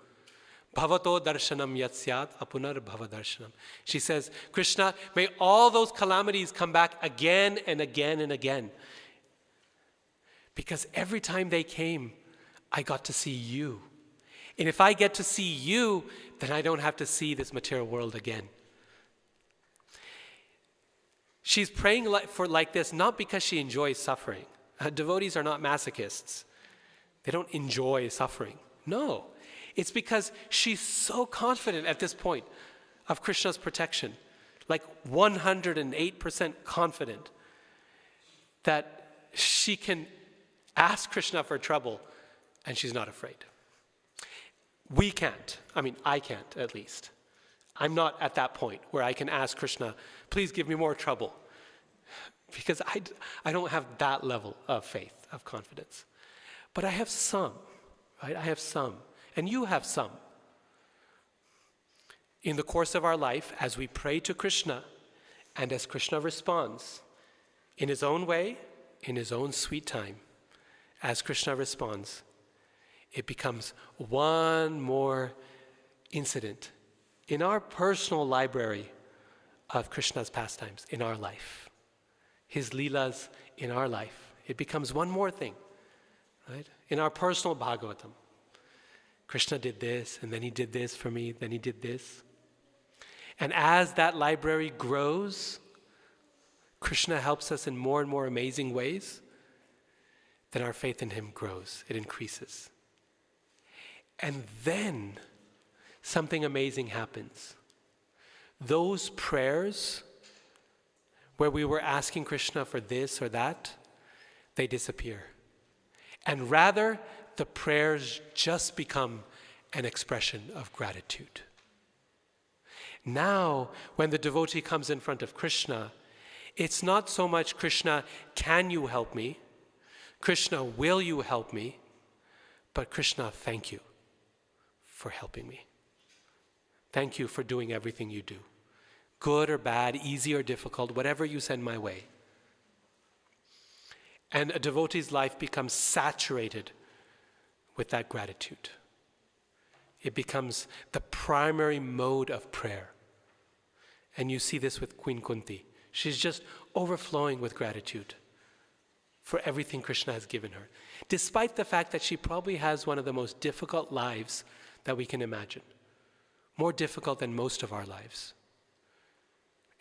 bhavato darshanam yatsyat apunar bhava darshanam. She says, Krishna, may all those calamities come back again and again and again. Because every time they came, I got to see you. And if I get to see you, then I don't have to see this material world again. She's praying like this not because she enjoys suffering. Devotees are not masochists. They don't enjoy suffering. No. It's because she's so confident at this point of Krishna's protection, like 108% confident that she can ask Krishna for trouble and she's not afraid. We can't. I mean, I can't at least. I'm not at that point where I can ask Krishna, please give me more trouble. Because I don't have that level of faith, of confidence. But I have some, right? I have some. And you have some. In the course of our life, as we pray to Krishna, and as Krishna responds, in his own way, in his own sweet time, as Krishna responds, it becomes one more incident in our personal library of Krishna's pastimes in our life. His leelas in our life. It becomes one more thing, right? In our personal Bhagavatam. Krishna did this, and then he did this for me, then he did this. And as that library grows, Krishna helps us in more and more amazing ways, then our faith in him grows, it increases. And then something amazing happens. Those prayers where we were asking Krishna for this or that, they disappear. And rather, the prayers just become an expression of gratitude. Now, when the devotee comes in front of Krishna, it's not so much, Krishna, can you help me? Krishna, will you help me? But Krishna, thank you for helping me. Thank you for doing everything you do. Good or bad, easy or difficult, whatever you send my way. And a devotee's life becomes saturated with that gratitude. It becomes the primary mode of prayer. And you see this with Queen Kunti. She's just overflowing with gratitude for everything Krishna has given her, despite the fact that she probably has one of the most difficult lives that we can imagine, more difficult than most of our lives.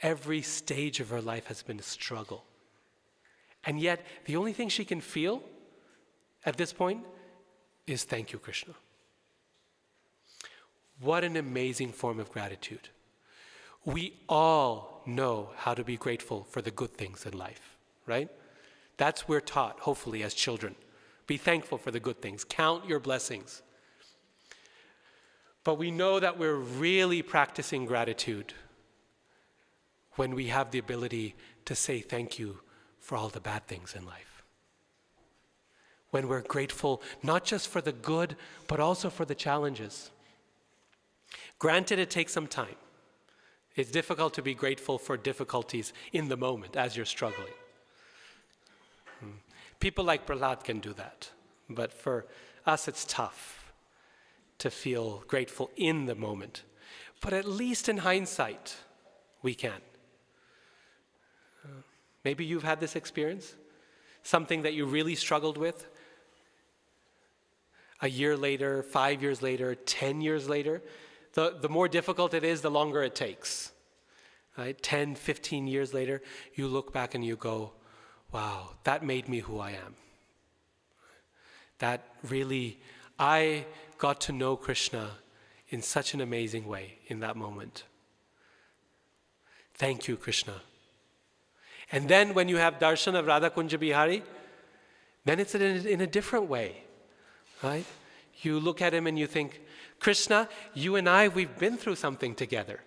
Every stage of her life has been a struggle. And yet, the only thing she can feel at this point is thank you, Krishna. What an amazing form of gratitude. We all know how to be grateful for the good things in life, right? That's we're taught, hopefully, as children. Be thankful for the good things. Count your blessings. But we know that we're really practicing gratitude when we have the ability to say thank you for all the bad things in life. When we're grateful not just for the good, but also for the challenges. Granted, it takes some time. It's difficult to be grateful for difficulties in the moment as you're struggling. People like Prahlad can do that, but for us it's tough to feel grateful in the moment. But at least in hindsight, we can. Maybe you've had this experience, something that you really struggled with. A year later, 5 years later, 10 years later, the more difficult it is, the longer it takes. Right? 10, 15 years later, you look back and you go, wow, that made me who I am. That really, I got to know Krishna in such an amazing way in that moment. Thank you, Krishna. And then when you have darshan of Radha Kunja Bihari, then it's in a different way, right? You look at him and you think, Krishna, you and I, we've been through something together,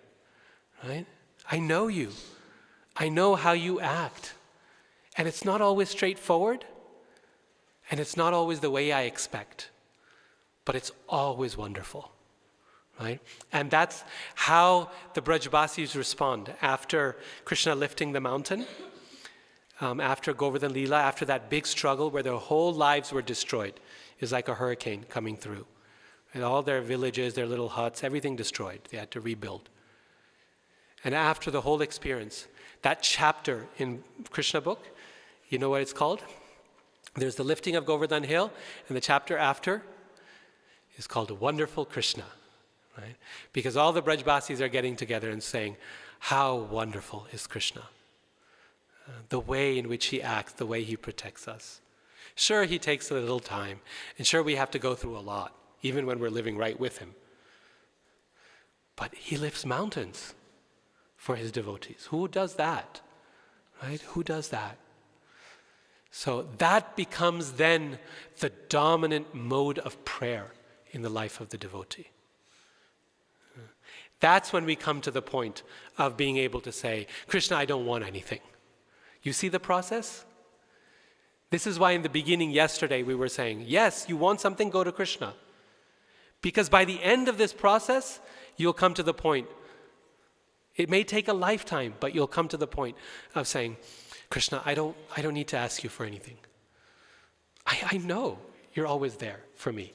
right? I know you. I know how you act. And it's not always straightforward, and it's not always the way I expect, but it's always wonderful, right? And that's how the Brajbasis respond after Krishna lifting the mountain, after Govardhan Leela, after that big struggle where their whole lives were destroyed. It was like a hurricane coming through. And all their villages, their little huts, everything destroyed. They had to rebuild. And after the whole experience, that chapter in Krishna book, you know what it's called? There's the lifting of Govardhan Hill, and the chapter after is called Wonderful Krishna, right? Because all the Brajbasis are getting together and saying, how wonderful is Krishna? The way in which he acts, the way he protects us. Sure, he takes a little time, and sure, we have to go through a lot, even when we're living right with him. But he lifts mountains for his devotees. Who does that? Right? Who does that? So that becomes then the dominant mode of prayer in the life of the devotee. That's when we come to the point of being able to say, Krishna, I don't want anything. You see the process? This is why in the beginning yesterday we were saying, yes, you want something, go to Krishna. Because by the end of this process, you'll come to the point, it may take a lifetime, but you'll come to the point of saying, Krishna, I don't need to ask you for anything. I know you're always there for me.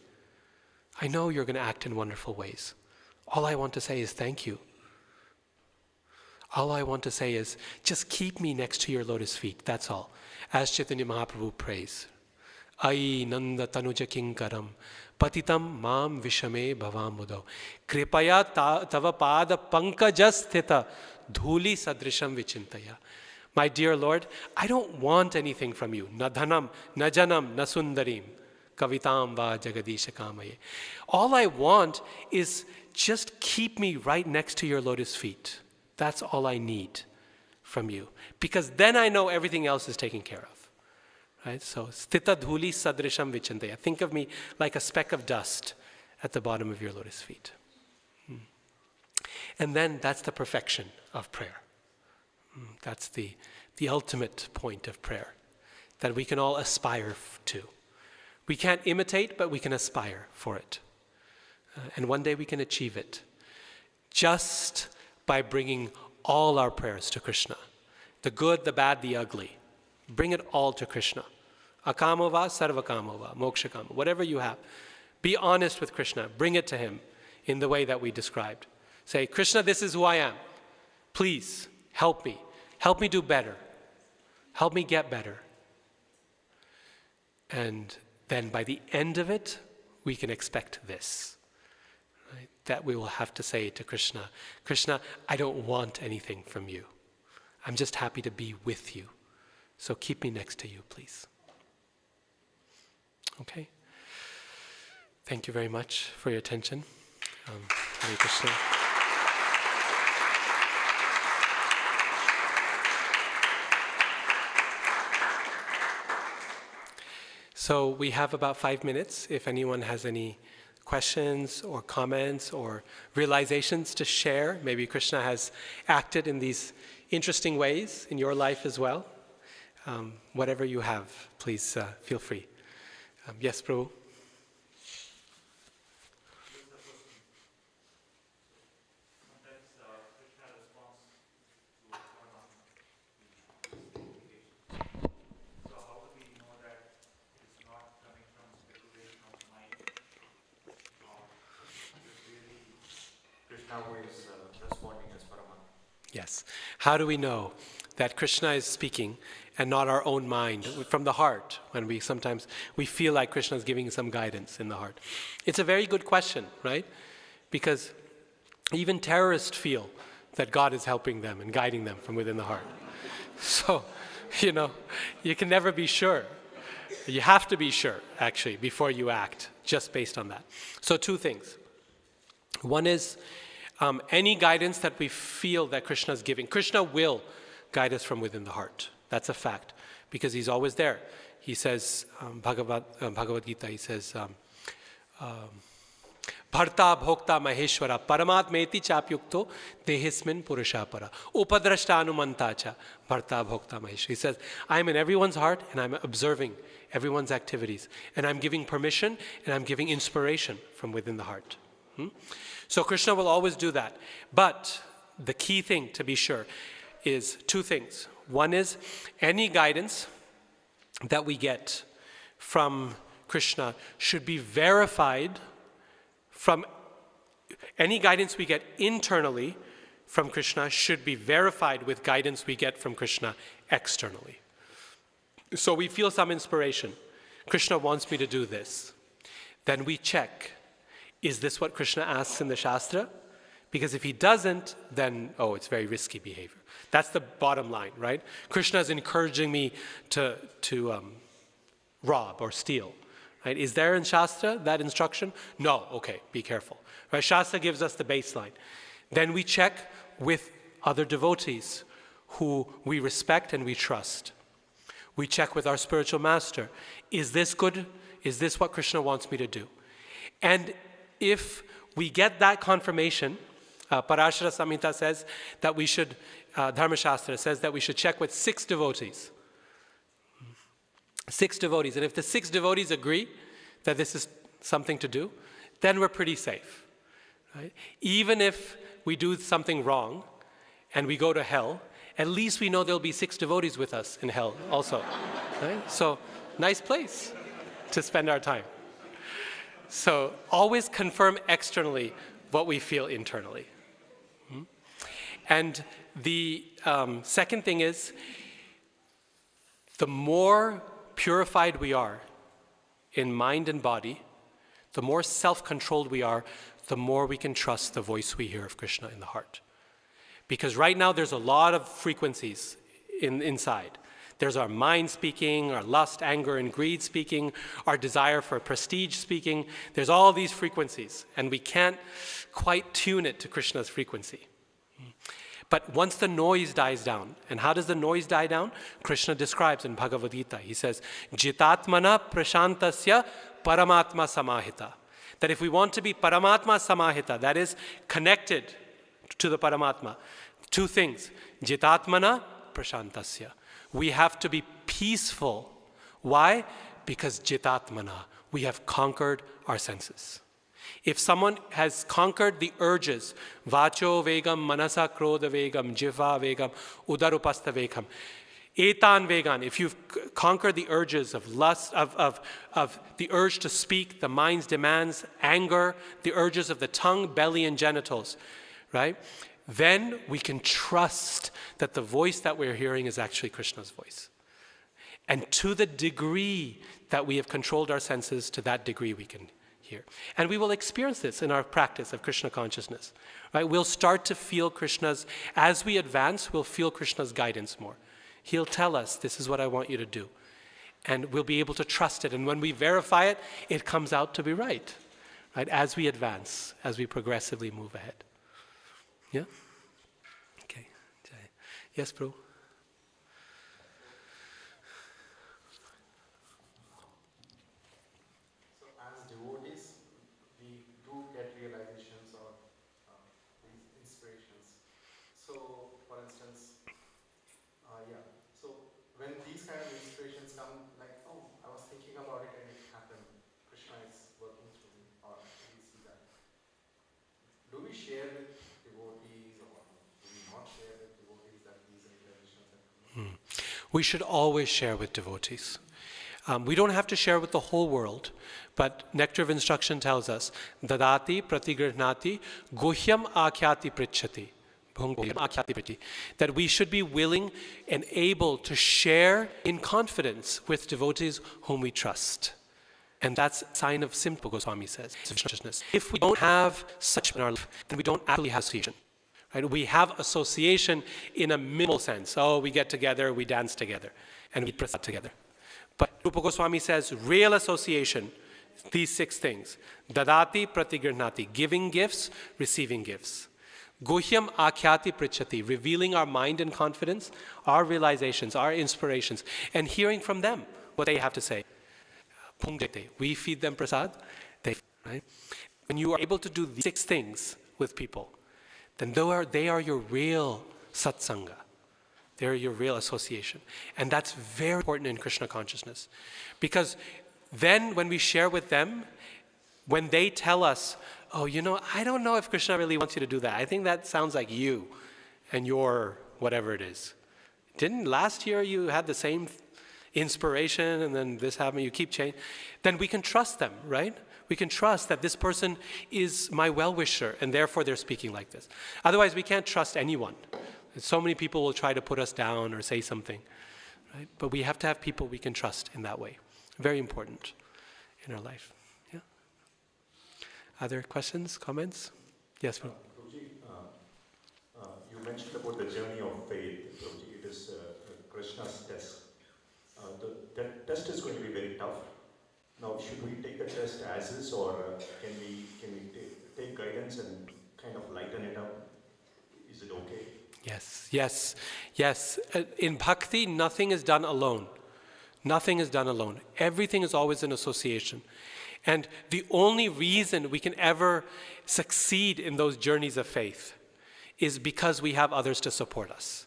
I know you're going to act in wonderful ways. All I want to say is thank you. All I want to say is just keep me next to your lotus feet. That's all. As Chaitanya Mahaprabhu prays, Ai Nanda Tanuja Kinkaram Patitam Mam Vishame Bhavamudo Kripaya Tava Pada Pankajasthita Dhuli Sadrisham Vichintaya. My dear Lord, I don't want anything from you. Na dhanam, na janam, na sundarim. Kavitam va jagadisha kamaye. All I want is just keep me right next to your lotus feet. That's all I need from you. Because then I know everything else is taken care of. Right? So, sthita dhuli sadrisham vichantaya. Think of me like a speck of dust at the bottom of your lotus feet. And then that's the perfection of prayer. That's the ultimate point of prayer that we can all aspire to. We can't imitate, but we can aspire for it. And one day we can achieve it just by bringing all our prayers to Krishna. The good, the bad, the ugly. Bring it all to Krishna. Akamova, sarvakamova, mokshakama, whatever you have. Be honest with Krishna. Bring it to him in the way that we described. Say, Krishna, this is who I am. Please help me. Help me do better. Help me get better. And then by the end of it, we can expect this. Right? That we will have to say to Krishna, Krishna, I don't want anything from you. I'm just happy to be with you. So keep me next to you, please. Okay? Thank you very much for your attention. Hare Krishna. So we have about 5 minutes. If anyone has any questions or comments or realizations to share, maybe Krishna has acted in these interesting ways in your life as well. Whatever you have, please feel free. Yes, Prabhu. Yes. How do we know that Krishna is speaking and not our own mind from the heart when we sometimes feel like Krishna is giving some guidance in the heart? It's a very good question, right? Because even terrorists feel that God is helping them and guiding them from within the heart. So, you can never be sure. You have to be sure, actually, before you act, just based on that. So 2 things. One is, any guidance that we feel that Krishna is giving, Krishna will guide us from within the heart. That's a fact, because he's always there. He says, Bhagavad Gita, he says, Bharta bhokta maheshwara paramatmeti chapyukto dehismin purushapara upadrashta anumantacha bharta bhokta maheshwara. He says, I'm in everyone's heart and I'm observing everyone's activities. And I'm giving permission and I'm giving inspiration from within the heart. So Krishna will always do that. But the key thing to be sure is 2 things. One is any guidance that we get from Krishna should be verified from any guidance we get internally from Krishna should be verified with guidance we get from Krishna externally. So we feel some inspiration. Krishna wants me to do this. Then we check. Is this what Krishna asks in the Shastra? Because if he doesn't, then, it's very risky behavior. That's the bottom line, right? Krishna is encouraging me to rob or steal, Right? Is there in Shastra that instruction? No. Okay, be careful. Right? Shastra gives us the baseline. Then we check with other devotees who we respect and we trust. We check with our spiritual master. Is this good? Is this what Krishna wants me to do? And if we get that confirmation, Parashara Samhita says that we should, Dharma Shastra says that we should check with 6 devotees. 6 devotees. And if the 6 devotees agree that this is something to do, then we're pretty safe. Right? Even if we do something wrong and we go to hell, at least we know there'll be 6 devotees with us in hell also. Right? So, nice place to spend our time. So, always confirm externally what we feel internally. And the second thing is, the more purified we are in mind and body, the more self-controlled we are, the more we can trust the voice we hear of Krishna in the heart. Because right now there's a lot of frequencies inside. There's our mind speaking, our lust, anger, and greed speaking, our desire for prestige speaking. There's all these frequencies, and we can't quite tune it to Krishna's frequency. But once the noise dies down, and how does the noise die down? Krishna describes in Bhagavad Gita, he says, Jitatmana prashantasya paramatma samahita. That if we want to be paramatma samahita, that is connected to the Paramatma, 2 things, Jitatmana prashantasya. We have to be peaceful. Why? Because Jitatmana, we have conquered our senses. If someone has conquered the urges, vacho vegam, manasa krodha vegam, jiva vegam, udarupastha vegam, etan vegan, if you've conquered the urges of lust, of the urge to speak, the mind's demands, anger, the urges of the tongue, belly, and genitals, right? Then we can trust that the voice that we're hearing is actually Krishna's voice. And to the degree that we have controlled our senses, to that degree we can hear. And we will experience this in our practice of Krishna consciousness. Right? We'll start to feel Krishna's, as we advance, we'll feel Krishna's guidance more. He'll tell us, this is what I want you to do. And we'll be able to trust it. And when we verify it, it comes out to be right. Right? As we advance, as we progressively move ahead. Yeah? Okay. Yes, Prabhu? So as devotees, we do get realizations or these inspirations. So, for instance, so when these kind of inspirations come, like, oh, I was thinking about it and it happened, Krishna is working through me, or we see that. Do we share with devotees or do we not share with devotees that these realizations have come? We should always share with devotees. We don't have to share with the whole world, but Nectar of Instruction tells us, Dadati pratigrihnati guhyam akhyati pritchati. That we should be willing and able to share in confidence with devotees whom we trust. And that's a sign of simple, Goswami says, consciousness. If we don't have such in our life, then we don't actually have association. Right? We have association in a minimal sense. Oh, we get together, we dance together, and we eat prasad together. But Rupa Goswami says real association, these 6 things. Dadati pratigrihnati, giving gifts, receiving gifts. Guhyam akhyati pritchati, revealing our mind and confidence, our realizations, our inspirations, and hearing from them what they have to say. Pungdete, we feed them prasad, they, right? When you are able to do these 6 things with people, then they are your real satsanga. They're your real association. And that's very important in Krishna consciousness. Because then when we share with them, when they tell us, oh, I don't know if Krishna really wants you to do that. I think that sounds like you and your whatever it is. Didn't last year you had the same inspiration and then this happened, you keep changing? Then we can trust them, right? We can trust that this person is my well-wisher and therefore they're speaking like this. Otherwise, we can't trust anyone. So many people will try to put us down or say something, right? But we have to have people we can trust in that way. Very important in our life. Yeah. Other questions, comments? Yes, Prabhu. Prabhuji, you mentioned about the journey of faith. Prabhuji, it is Krishna's test. That test is going to be very tough. Now, should we the test as is, or can we take guidance and kind of lighten it up? Is it okay? Yes, yes, yes. In bhakti, nothing is done alone. Nothing is done alone. Everything is always in association. And the only reason we can ever succeed in those journeys of faith is because we have others to support us,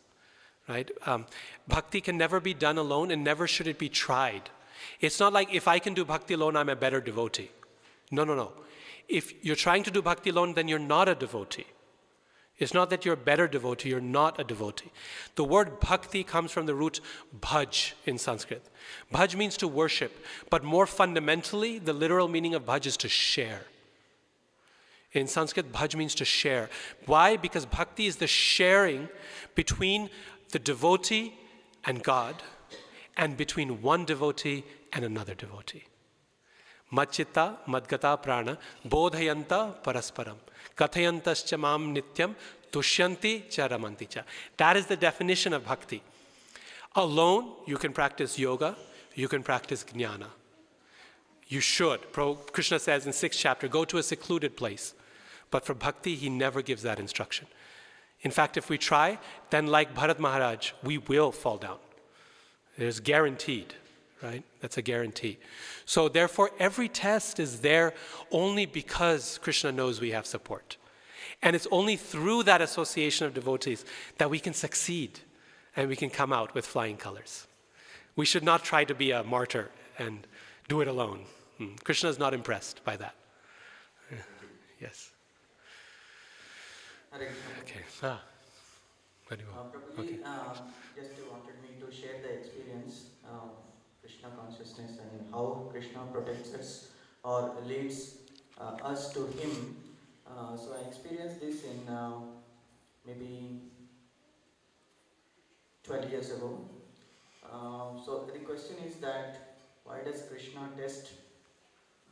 right? Bhakti can never be done alone, and never should it be tried. It's not like if I can do bhakti alone, I'm a better devotee. No, no, no. If you're trying to do bhakti alone, then you're not a devotee. It's not that you're a better devotee, you're not a devotee. The word bhakti comes from the root bhaj in Sanskrit. Bhaj means to worship, but more fundamentally, the literal meaning of bhaj is to share. In Sanskrit, bhaj means to share. Why? Because bhakti is the sharing between the devotee and God, and between one devotee and another devotee. Madchitta, madgata prana, bodhayanta parasparam, kathayantascha mam nityam, tushyanti cha ramanti cha. That is the definition of bhakti. Alone, you can practice yoga, you can practice jnana. You should. Krishna says in 6th chapter, go to a secluded place. But for bhakti, he never gives that instruction. In fact, if we try, then like Bharat Maharaj, we will fall down. There's guaranteed, right? That's a guarantee. So therefore, every test is there only because Krishna knows we have support. And it's only through that association of devotees that we can succeed and we can come out with flying colors. We should not try to be a martyr and do it alone. Krishna is not impressed by that. Yes. Okay. What do you want? Probably just wanted me to share the experience of Krishna consciousness and how Krishna protects us or leads us to Him. So I experienced this in maybe 12 years ago. So the question is that why does Krishna test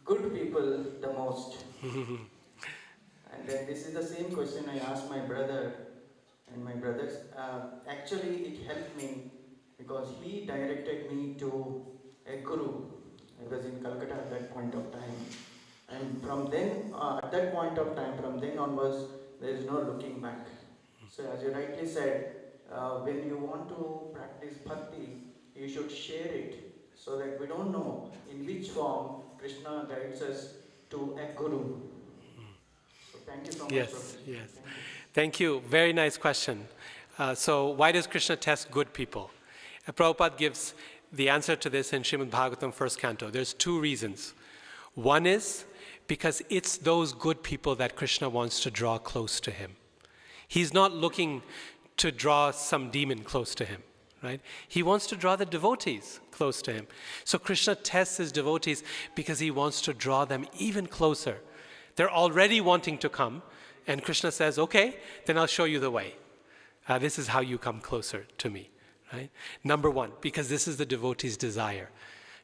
good people the most? And then this is the same question I asked my brother and my brothers. Actually, it helped me because he directed me to a guru. I was in Calcutta at that point of time. And from then, at that point of time, from then onwards, there is no looking back. So as you rightly said, when you want to practice bhakti, you should share it so that we don't know in which form Krishna guides us to a guru. So thank you so much. Yes, yes. Thank you. Very nice question. So why does Krishna test good people? Prabhupada gives the answer to this in Srimad Bhagavatam 1st canto. There's 2 reasons. One is because it's those good people that Krishna wants to draw close to him. He's not looking to draw some demon close to him, right? He wants to draw the devotees close to him. So Krishna tests his devotees because he wants to draw them even closer. They're already wanting to come, and Krishna says, okay, then I'll show you the way. This is how you come closer to me, right? Number 1, because this is the devotee's desire.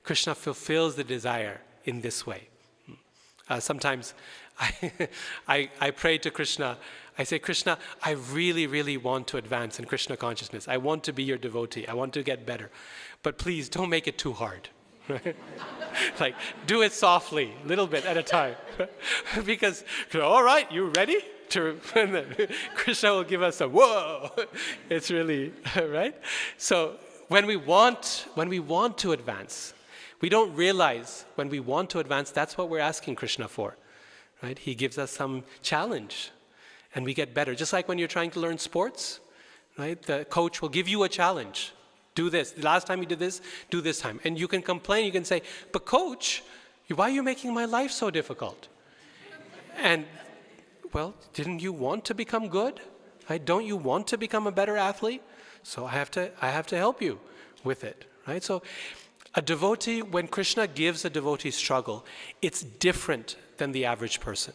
Krishna fulfills the desire in this way. Sometimes I pray to Krishna. I say, Krishna, I really, really want to advance in Krishna consciousness. I want to be your devotee. I want to get better. But please don't make it too hard. Like, do it softly, a little bit at a time. Because, all right, you ready? And then Krishna will give us a whoa. It's really, right? So when we want to advance, we don't realize when we want to advance, that's what we're asking Krishna for, right? He gives us some challenge and we get better. Just like when you're trying to learn sports, right? The coach will give you a challenge. Do this. The last time you did this, do this time. And you can complain, you can say, but coach, why are you making my life so difficult? And, well, didn't you want to become good? Right? Don't you want to become a better athlete? So I have to help you with it, right? So a devotee, when Krishna gives a devotee struggle, it's different than the average person.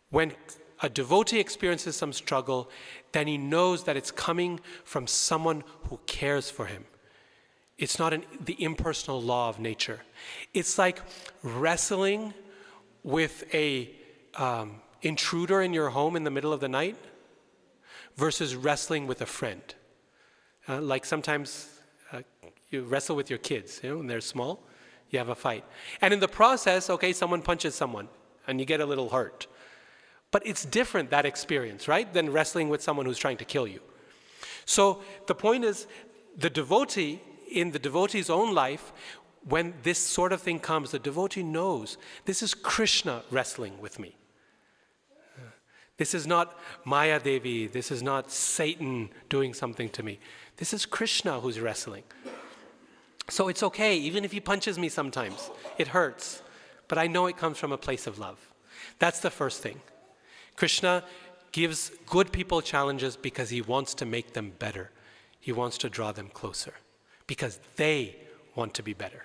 When a devotee experiences some struggle, then he knows that it's coming from someone who cares for him. It's not the impersonal law of nature. It's like wrestling with a intruder in your home in the middle of the night versus wrestling with a friend. Like sometimes you wrestle with your kids, when they're small. You have a fight. And in the process, okay, someone punches someone and you get a little hurt. But it's different, that experience, right, than wrestling with someone who's trying to kill you. So the point is, the devotee, in the devotee's own life, when this sort of thing comes, the devotee knows, this is Krishna wrestling with me. This is not Maya Devi, this is not Satan doing something to me. This is Krishna who's wrestling. So it's okay, even if he punches me sometimes, it hurts. But I know it comes from a place of love. That's the first thing. Krishna gives good people challenges because he wants to make them better. He wants to draw them closer because they want to be better.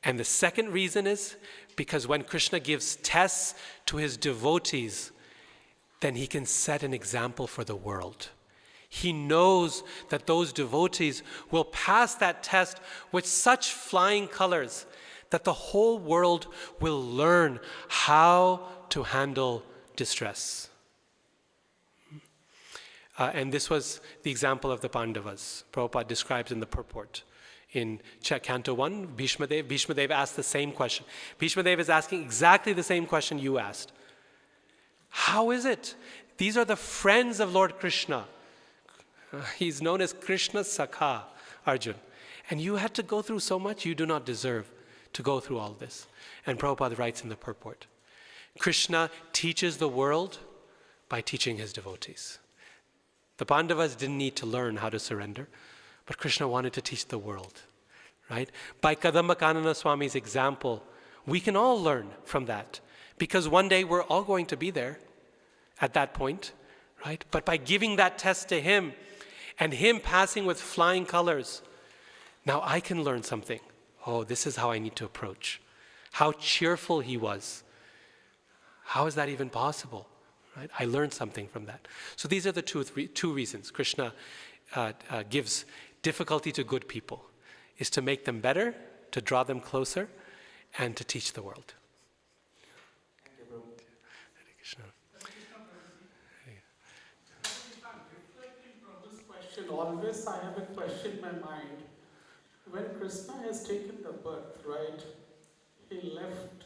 And the second reason is because when Krishna gives tests to his devotees, then he can set an example for the world. He knows that those devotees will pass that test with such flying colors that the whole world will learn how to handle distress. And this was the example of the Pandavas. Prabhupada describes in the purport. In Canto 1, Bhishma Dev asked the same question. Bhishma Dev is asking exactly the same question you asked. How is it? These are the friends of Lord Krishna. He's known as Krishna Sakha, Arjun. And you had to go through so much, you do not deserve to go through all this. And Prabhupada writes in the purport, Krishna teaches the world by teaching his devotees. The Pandavas didn't need to learn how to surrender, but Krishna wanted to teach the world, right? By Kadamba Kanana Swami's example, we can all learn from that, because one day we're all going to be there at that point, right? But by giving that test to him, and him passing with flying colors, now I can learn something. Oh, this is how I need to approach. How cheerful he was. How is that even possible? Right? I learned something from that. So these are the two reasons Krishna gives difficulty to good people, is to make them better, to draw them closer, and to teach the world. Thank you, Prabhu. Hare Krishna. If I'm reflecting from this question, always I have a question in my mind. When Krishna has taken the birth, right, he left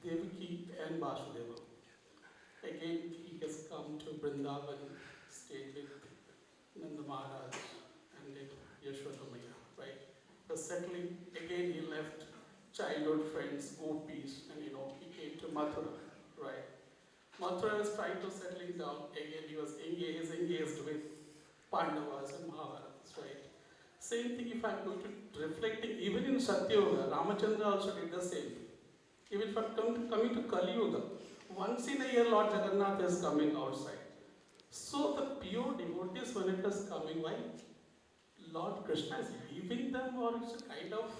Devaki and Vasudeva. Again, he has come to Vrindavan, stayed with Nanda Maharaj and with Yashoda Maya, right? For settling, again he left childhood friends, gopis, and he came to Mathura, right? Mathura was trying to settling down, again he was engaged with Pandavas and Mahabharats, right? Same thing if I'm going to reflecting, even in Satyayoga, Ramachandra also did the same thing. Even if I'm coming to Kali Yuga, once in a year Lord Jagannath is coming outside. So the pure devotees, when it is coming, why Lord Krishna is leaving them, or it's a kind of,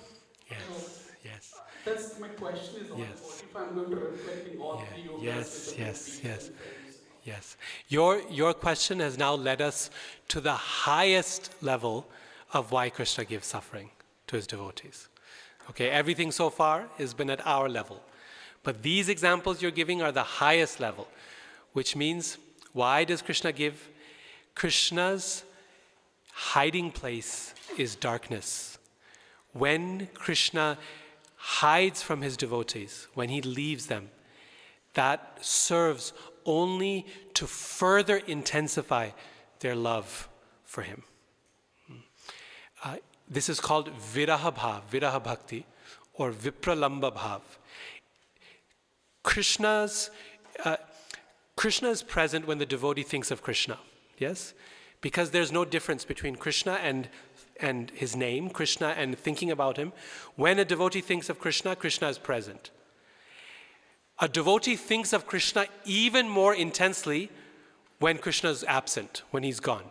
Yes. That's my question is all Yes. about if I'm going to reflecting all three yogas with the gopis and friends. Yes. Your question has now led us to the highest level of why Krishna gives suffering to his devotees. Okay, everything so far has been at our level. But these examples you're giving are the highest level, which means, why does Krishna give? Krishna's hiding place is darkness. When Krishna hides from his devotees, when he leaves them, that serves only to further intensify their love for him. This is called viraha bhav, viraha bhakti, or vipralamba bhav. Krishna is present when the devotee thinks of Krishna, yes? Because there's no difference between Krishna and his name, Krishna, and thinking about him. When a devotee thinks of Krishna, Krishna is present. A devotee thinks of Krishna even more intensely when Krishna is absent, when he's gone.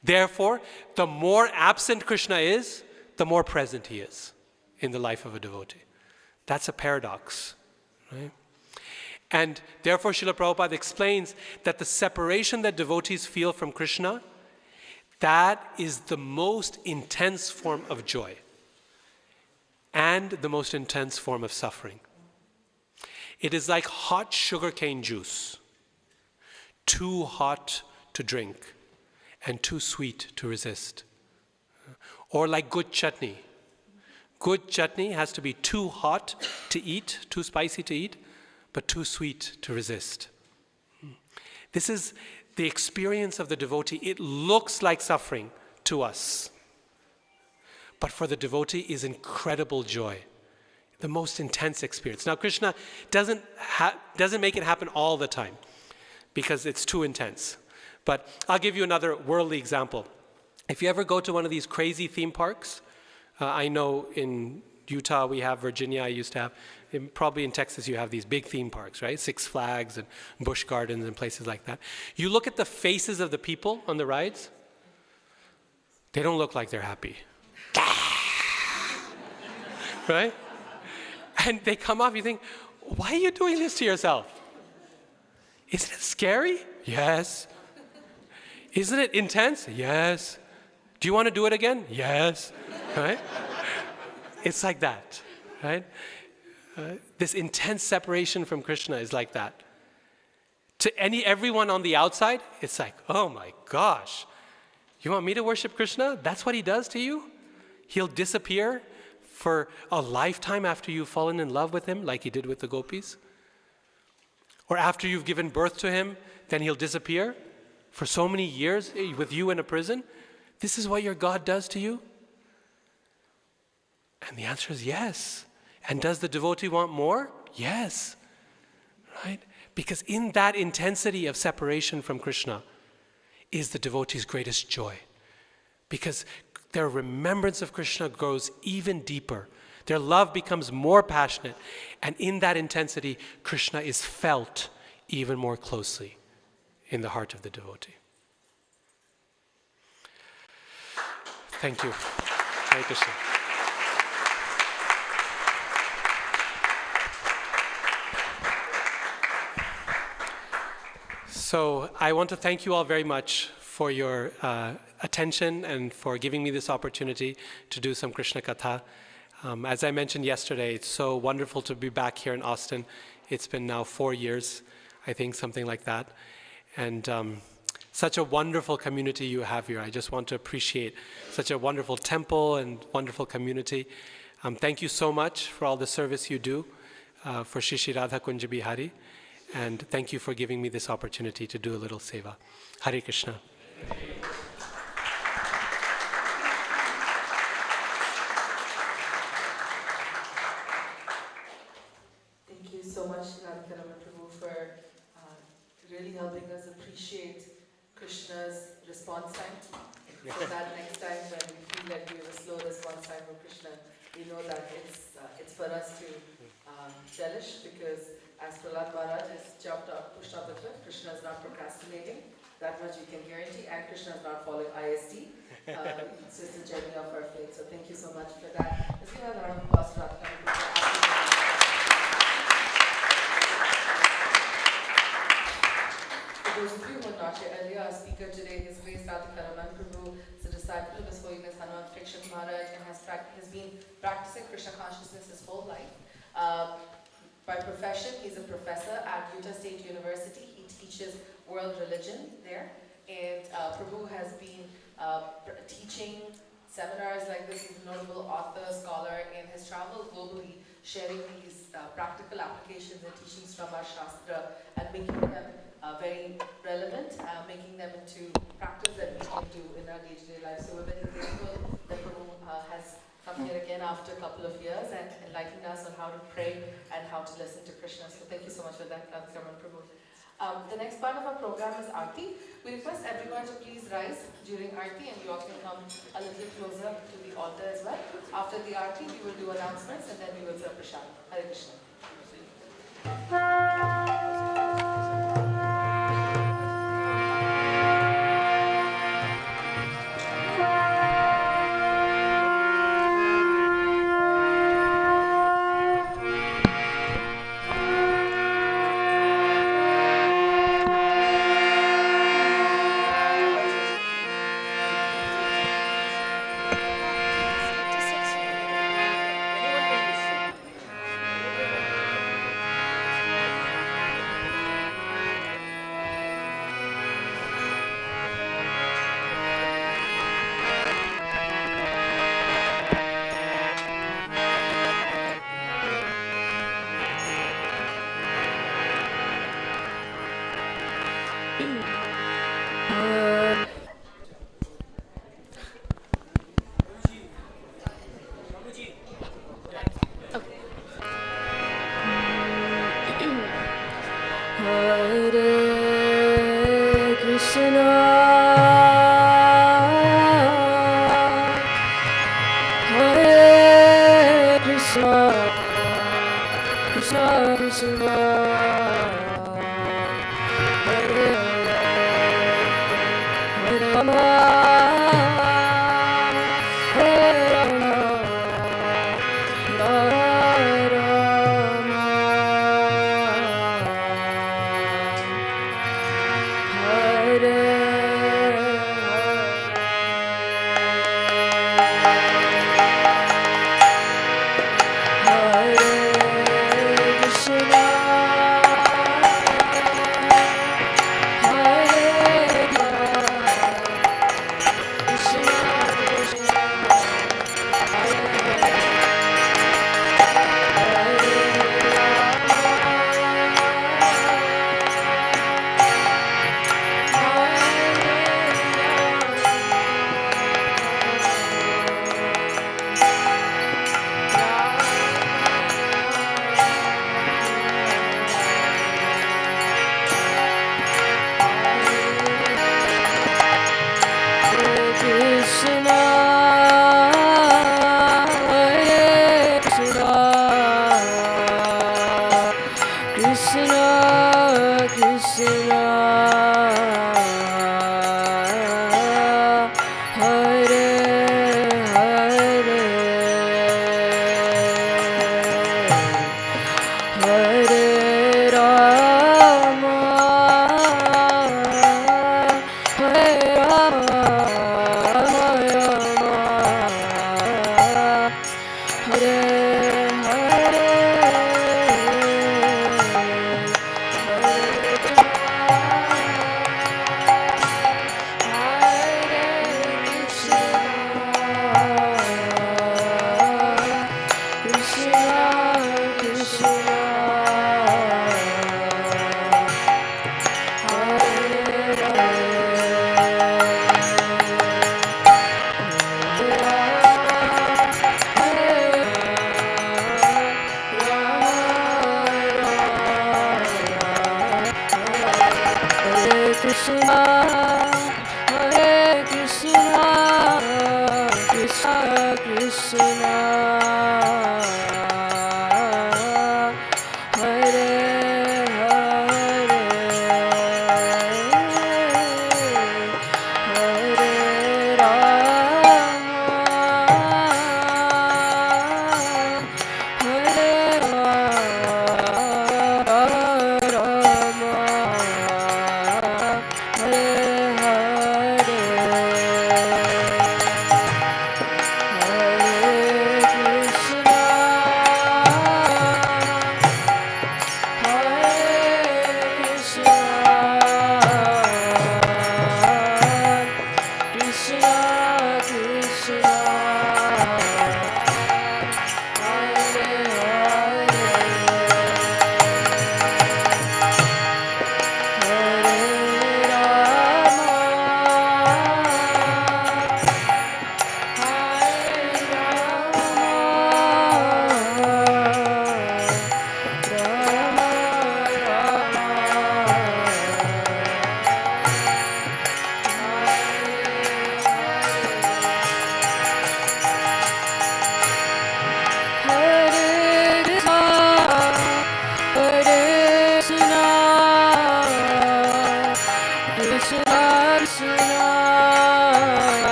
Therefore, the more absent Krishna is, the more present he is in the life of a devotee. That's a paradox, right? And therefore, Srila Prabhupada explains that the separation that devotees feel from Krishna, that is the most intense form of joy and the most intense form of suffering. It is like hot sugarcane juice, too hot to drink and too sweet to resist. Or like good chutney, Good chutney has to be too hot to eat, too spicy to eat, but too sweet to resist. This is the experience of the devotee. It looks like suffering to us, but for the devotee is incredible joy, the most intense experience. Now, Krishna doesn't make it happen all the time because it's too intense. But I'll give you another worldly example. If you ever go to one of these crazy theme parks, I know in Utah we have, Virginia I used to have, probably in Texas you have these big theme parks, right? Six Flags and Busch Gardens and places like that. You look at the faces of the people on the rides, they don't look like they're happy. Right? And they come off, you think, why are you doing this to yourself? Isn't it scary? Yes. Isn't it intense? Yes. Do you want to do it again? Yes. Right? It's like that, right? This intense separation from Krishna is like that. To everyone on the outside, it's like, oh my gosh, you want me to worship Krishna? That's what he does to you? He'll disappear for a lifetime after you've fallen in love with him, like he did with the gopis? Or after you've given birth to him, then he'll disappear for so many years with you in a prison? This is what your God does to you? And the answer is yes. And does the devotee want more? Yes. Right? Because in that intensity of separation from Krishna is the devotee's greatest joy. Because their remembrance of Krishna grows even deeper. Their love becomes more passionate. And in that intensity, Krishna is felt even more closely in the heart of the devotee. Thank you. Hare Krishna. So I want to thank you all very much for your attention and for giving me this opportunity to do some Krishna Katha. As I mentioned yesterday, it's so wonderful to be back here in Austin. It's been now 4 years, I think, something like that. And such a wonderful community you have here. I just want to appreciate such a wonderful temple and wonderful community. Thank you so much for all the service you do for Shri Shri Radha Kunja Bihari. And thank you for giving me this opportunity to do a little seva. Hare Krishna. Thank you so much, Radhika Raman Prabhu, for really helping us appreciate Krishna's response time. So that next time when we feel like we have a slow response time from Krishna, we know that it's for us to cherish, because as Prahlad Maharaj is pushed up the cliff, Krishna is not procrastinating. That much we can guarantee, and Krishna is not following ISD. It's just a journey of our faith. So thank you so much for that. Let's give a round of applause to Radhika Raman Prabhu. For those of you who are not here earlier, our speaker today, His Grace Radhika Raman Prabhu, is a disciple of His Holiness Hanuman Prakshit Maharaj and has been practicing Krishna consciousness his whole life. By profession, he's a professor at Utah State University. He teaches world religion there. And Prabhu has been teaching seminars like this. He's a notable author, scholar, and has traveled globally sharing these practical applications and teachings from our Shastra and making them very relevant, making them into practice that we can do in our day-to-day life. So we're very grateful that Prabhu has come here again after a couple of years and enlightened us on how to pray and how to listen to Krishna. So thank you so much for that, Radhika Raman Prabhu. The next part of our program is Aarti. We request everyone to please rise during Aarti, and you all can come a little closer to the altar as well. After the Aarti, we will do announcements and then we will serve Prashad. Hare Krishna.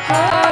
Hare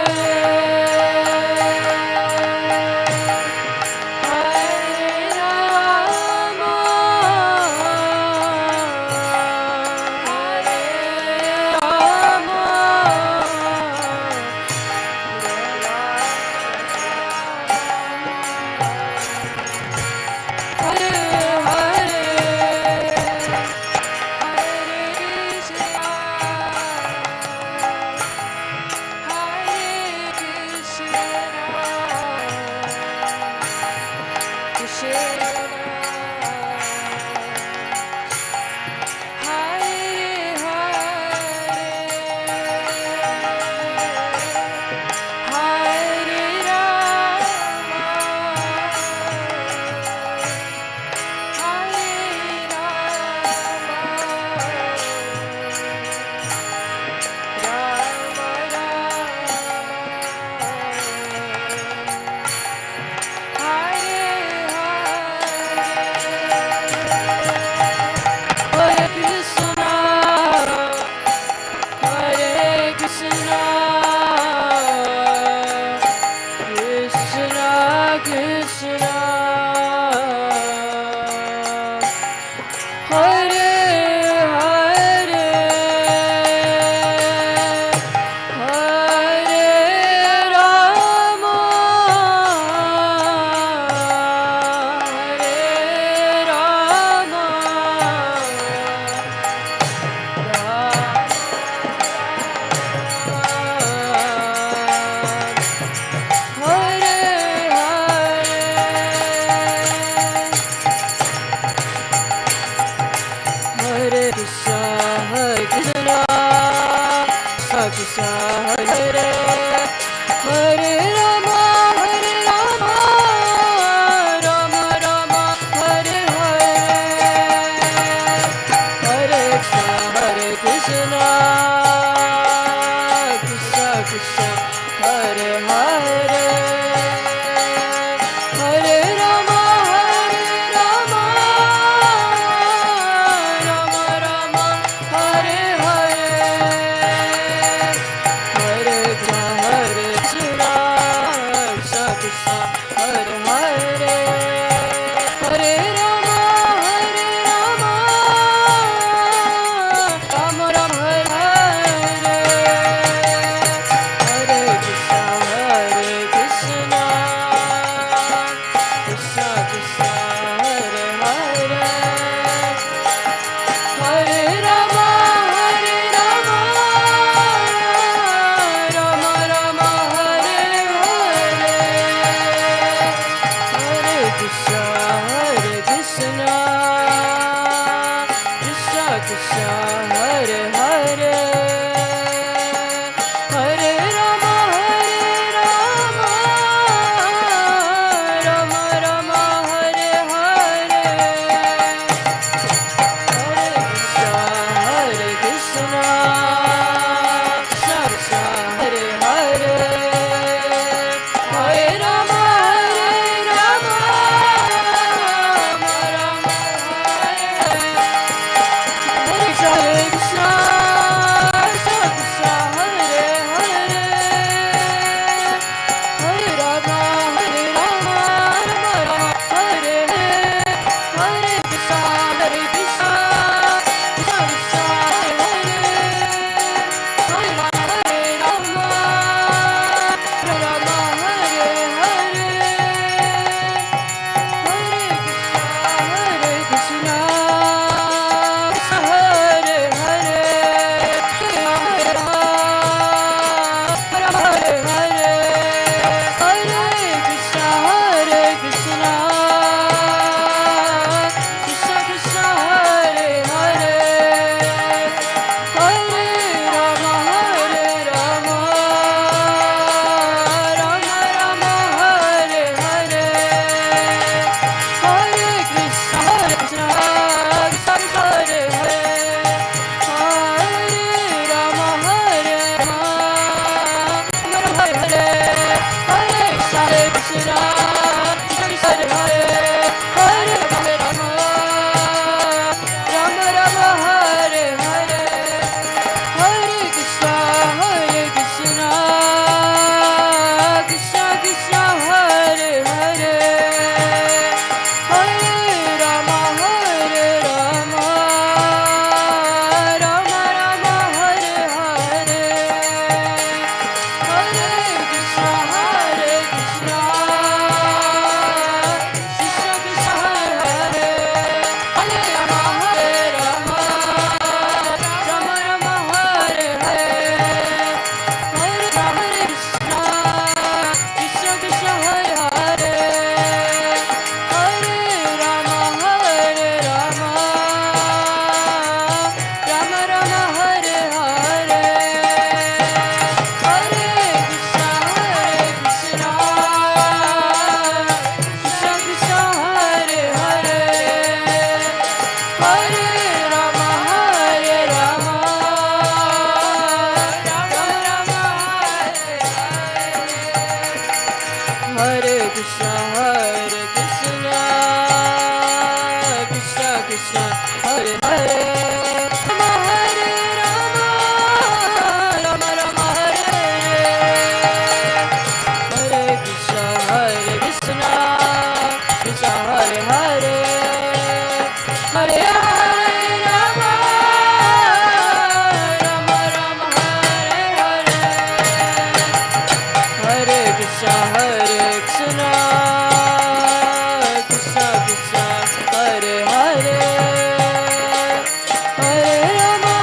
Krishna, Krishna Krishna, Hare Hare, Rama Hare Rama, Rama Rama Hare Hare, Hare Krishna, Krishna Hare Hare, Hare Hare Rama, Rama Rama Hare Hare, Hare Krishna, Krishna Krishna, Hare Hare, Hare Rama,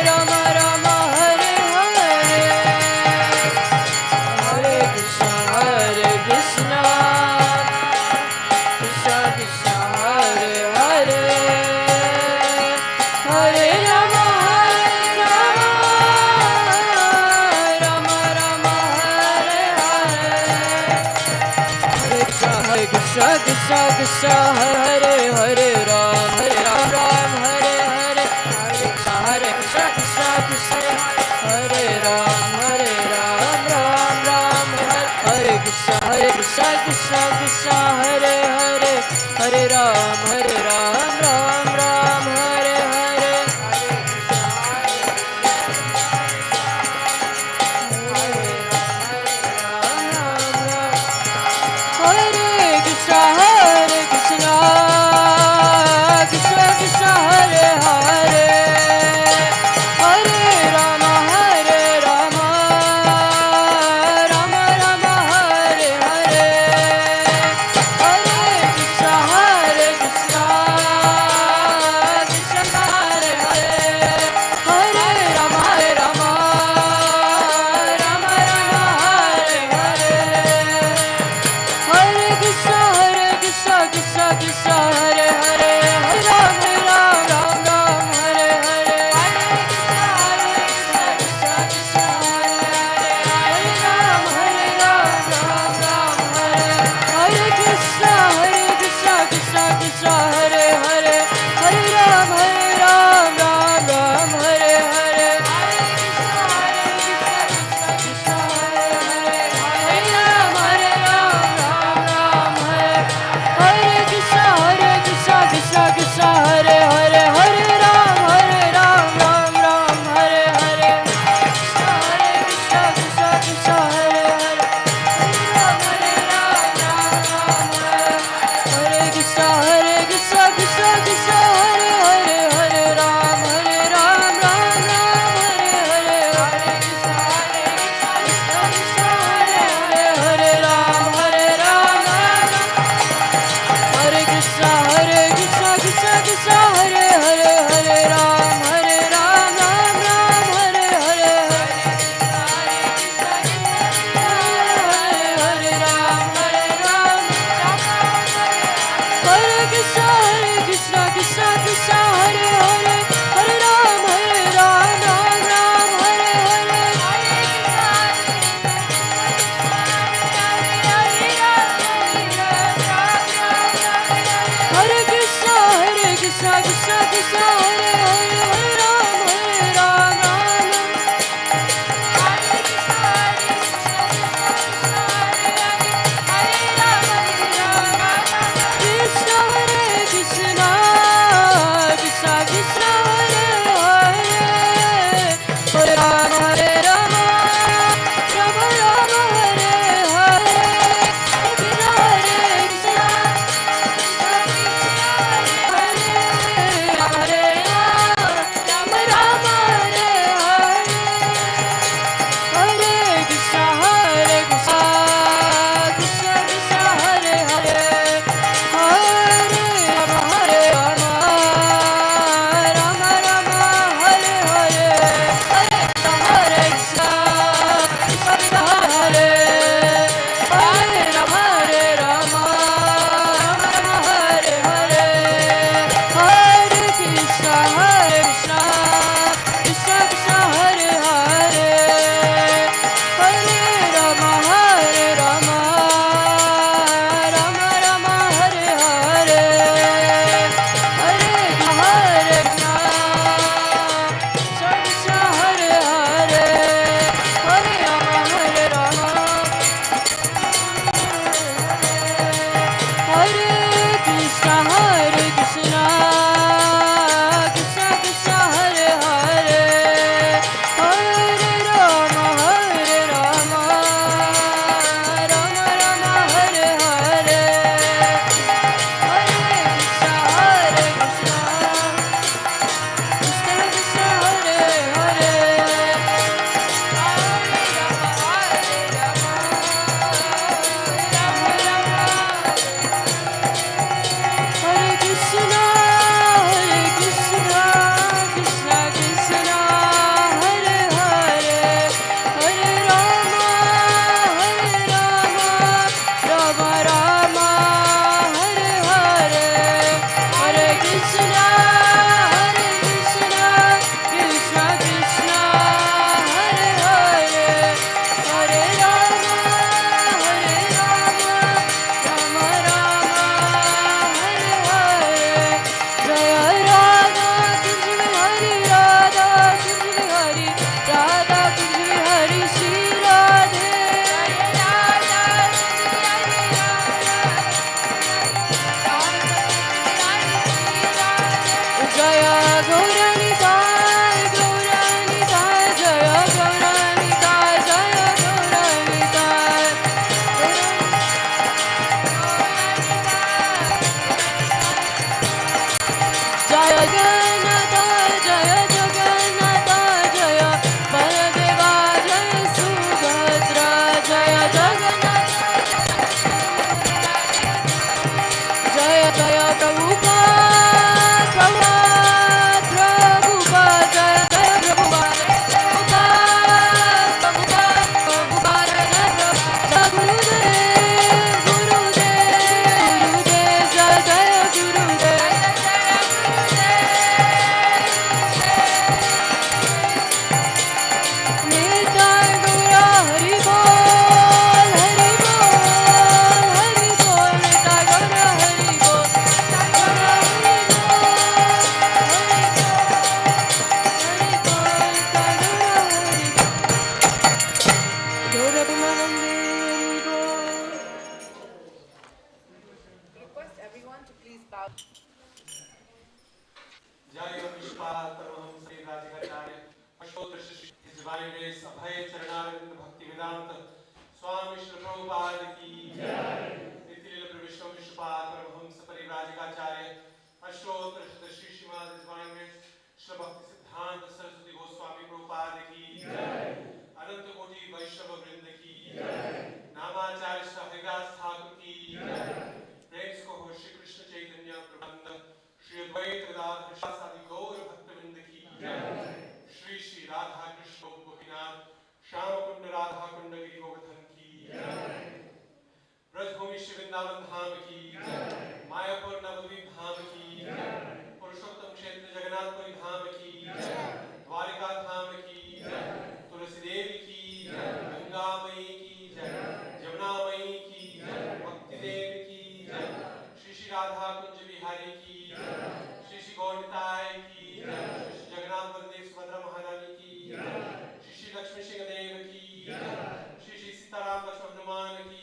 Rama Rama Hare Hare, Hare Krishna, Krishna Krishna, Hare Hare, Hare Rama, Rama Rama Hare Hare, Krishna Krishna Krishna, Hare Hare, Ram Ram Hare Hare, Hare Krishna Krishna Krishna, Hare Ram Ram Ram Hare Krishna Krishna Krishna, Hare Hare, Hare Ram Ram Ram Hare Hare, Hare Krishna, Divine Grace Abhay Charanarvind Bhakti Vedanta Swami Shri Prabhupada ki Nityalila Pravishna Vishwapad Paramahamsa Parivrajikacharya Ashtotra Shri Srimad Divine Grace Shri Bhakti Siddhanta Saraswati Goswami Prabhupada ki Ananta Koti Vaishnava Vrinda ki Namacharya Shri Haridas Thakur ki Prem Ko Shri Krishna Chaitanya Prabhupada Shri Advaita Gadadhar Sadi Gaur Bhaktivinoda ki Shri Shri Radha Krishna Gopinath Shyama Kunda Radha Kunda Giri Govardhan ki Brajbhumi Shri Vrindavan Dham ki Mayapur Navadvip Dham ki Purushottam Kshetra Jagannath Puri Dham ki Dwarika Dham ki Tulasi Devi ki Ganga Mayi ki Jamuna Mayi ki Bhakti Devi ki Shri Shri Radha Kunj Bihari ki Shri Shri Gauritai ki Shri Shri Jagannath Baldev Subhadra Maharani ki Shri Shri Lakshmi Shingadev ki Shri Shri Sitaram Lakshman Hanuman ki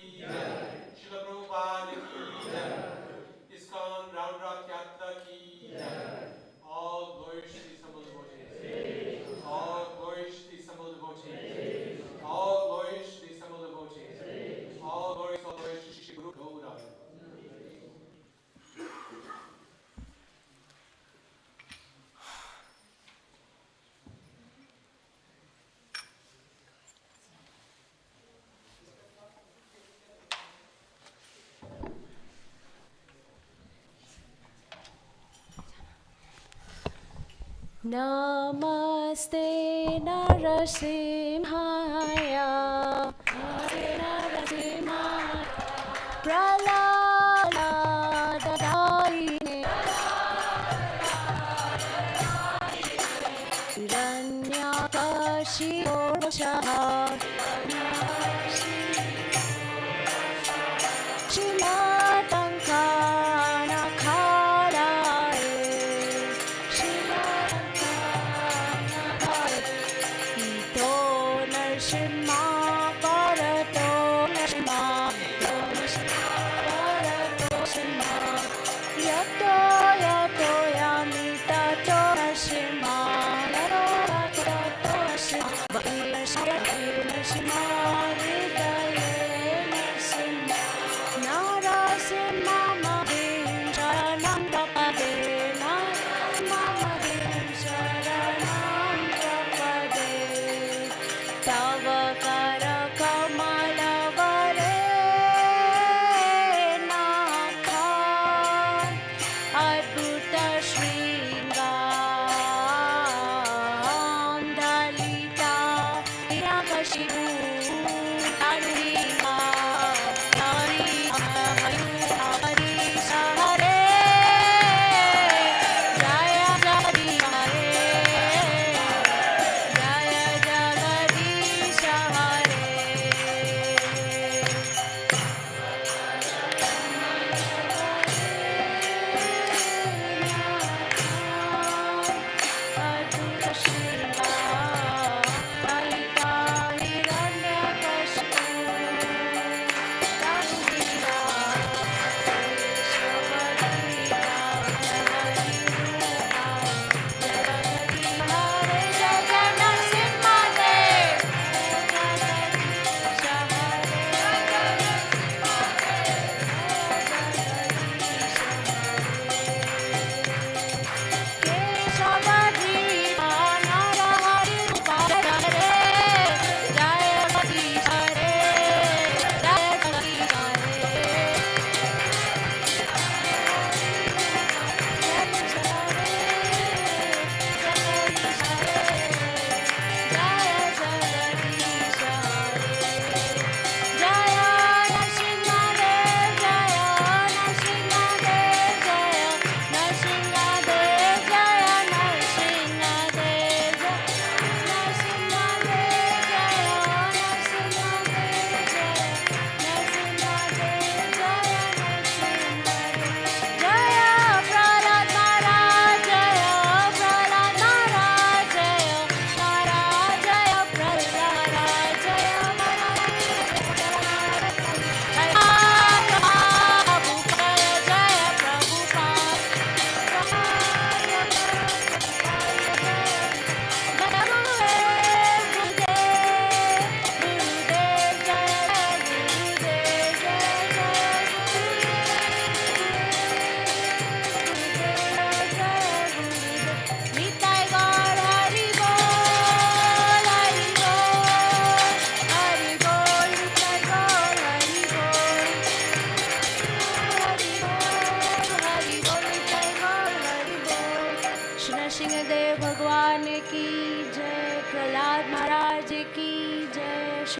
Srila Prabhupada ki ISKCON Round Rock Yatra ki all glories to the assembled devotees. All glories to the assembled devotees. All glories to the assembled devotees. All glories to Shri Guru Gauranga. Namaste Narasimhaya Narasimhaya Praladadayine Hiranyakashiposhaha Shimatankana Khalaye Ito Narsimha Parato Narsimha Parato Narsimha Yato Yato Yamita To Narsimha Yato Yato Narsimha Bhakti Narsimha Hridaye Narsimha Narasimha Mahim Sharanam Prapade Mahim Sharanam Prapade Tava Kara Kamala Vare Nakha Adbhuta Shringam Dalita Hirakashipu Arima Jaya Jagadish Hare Singh देव भगवान की जय।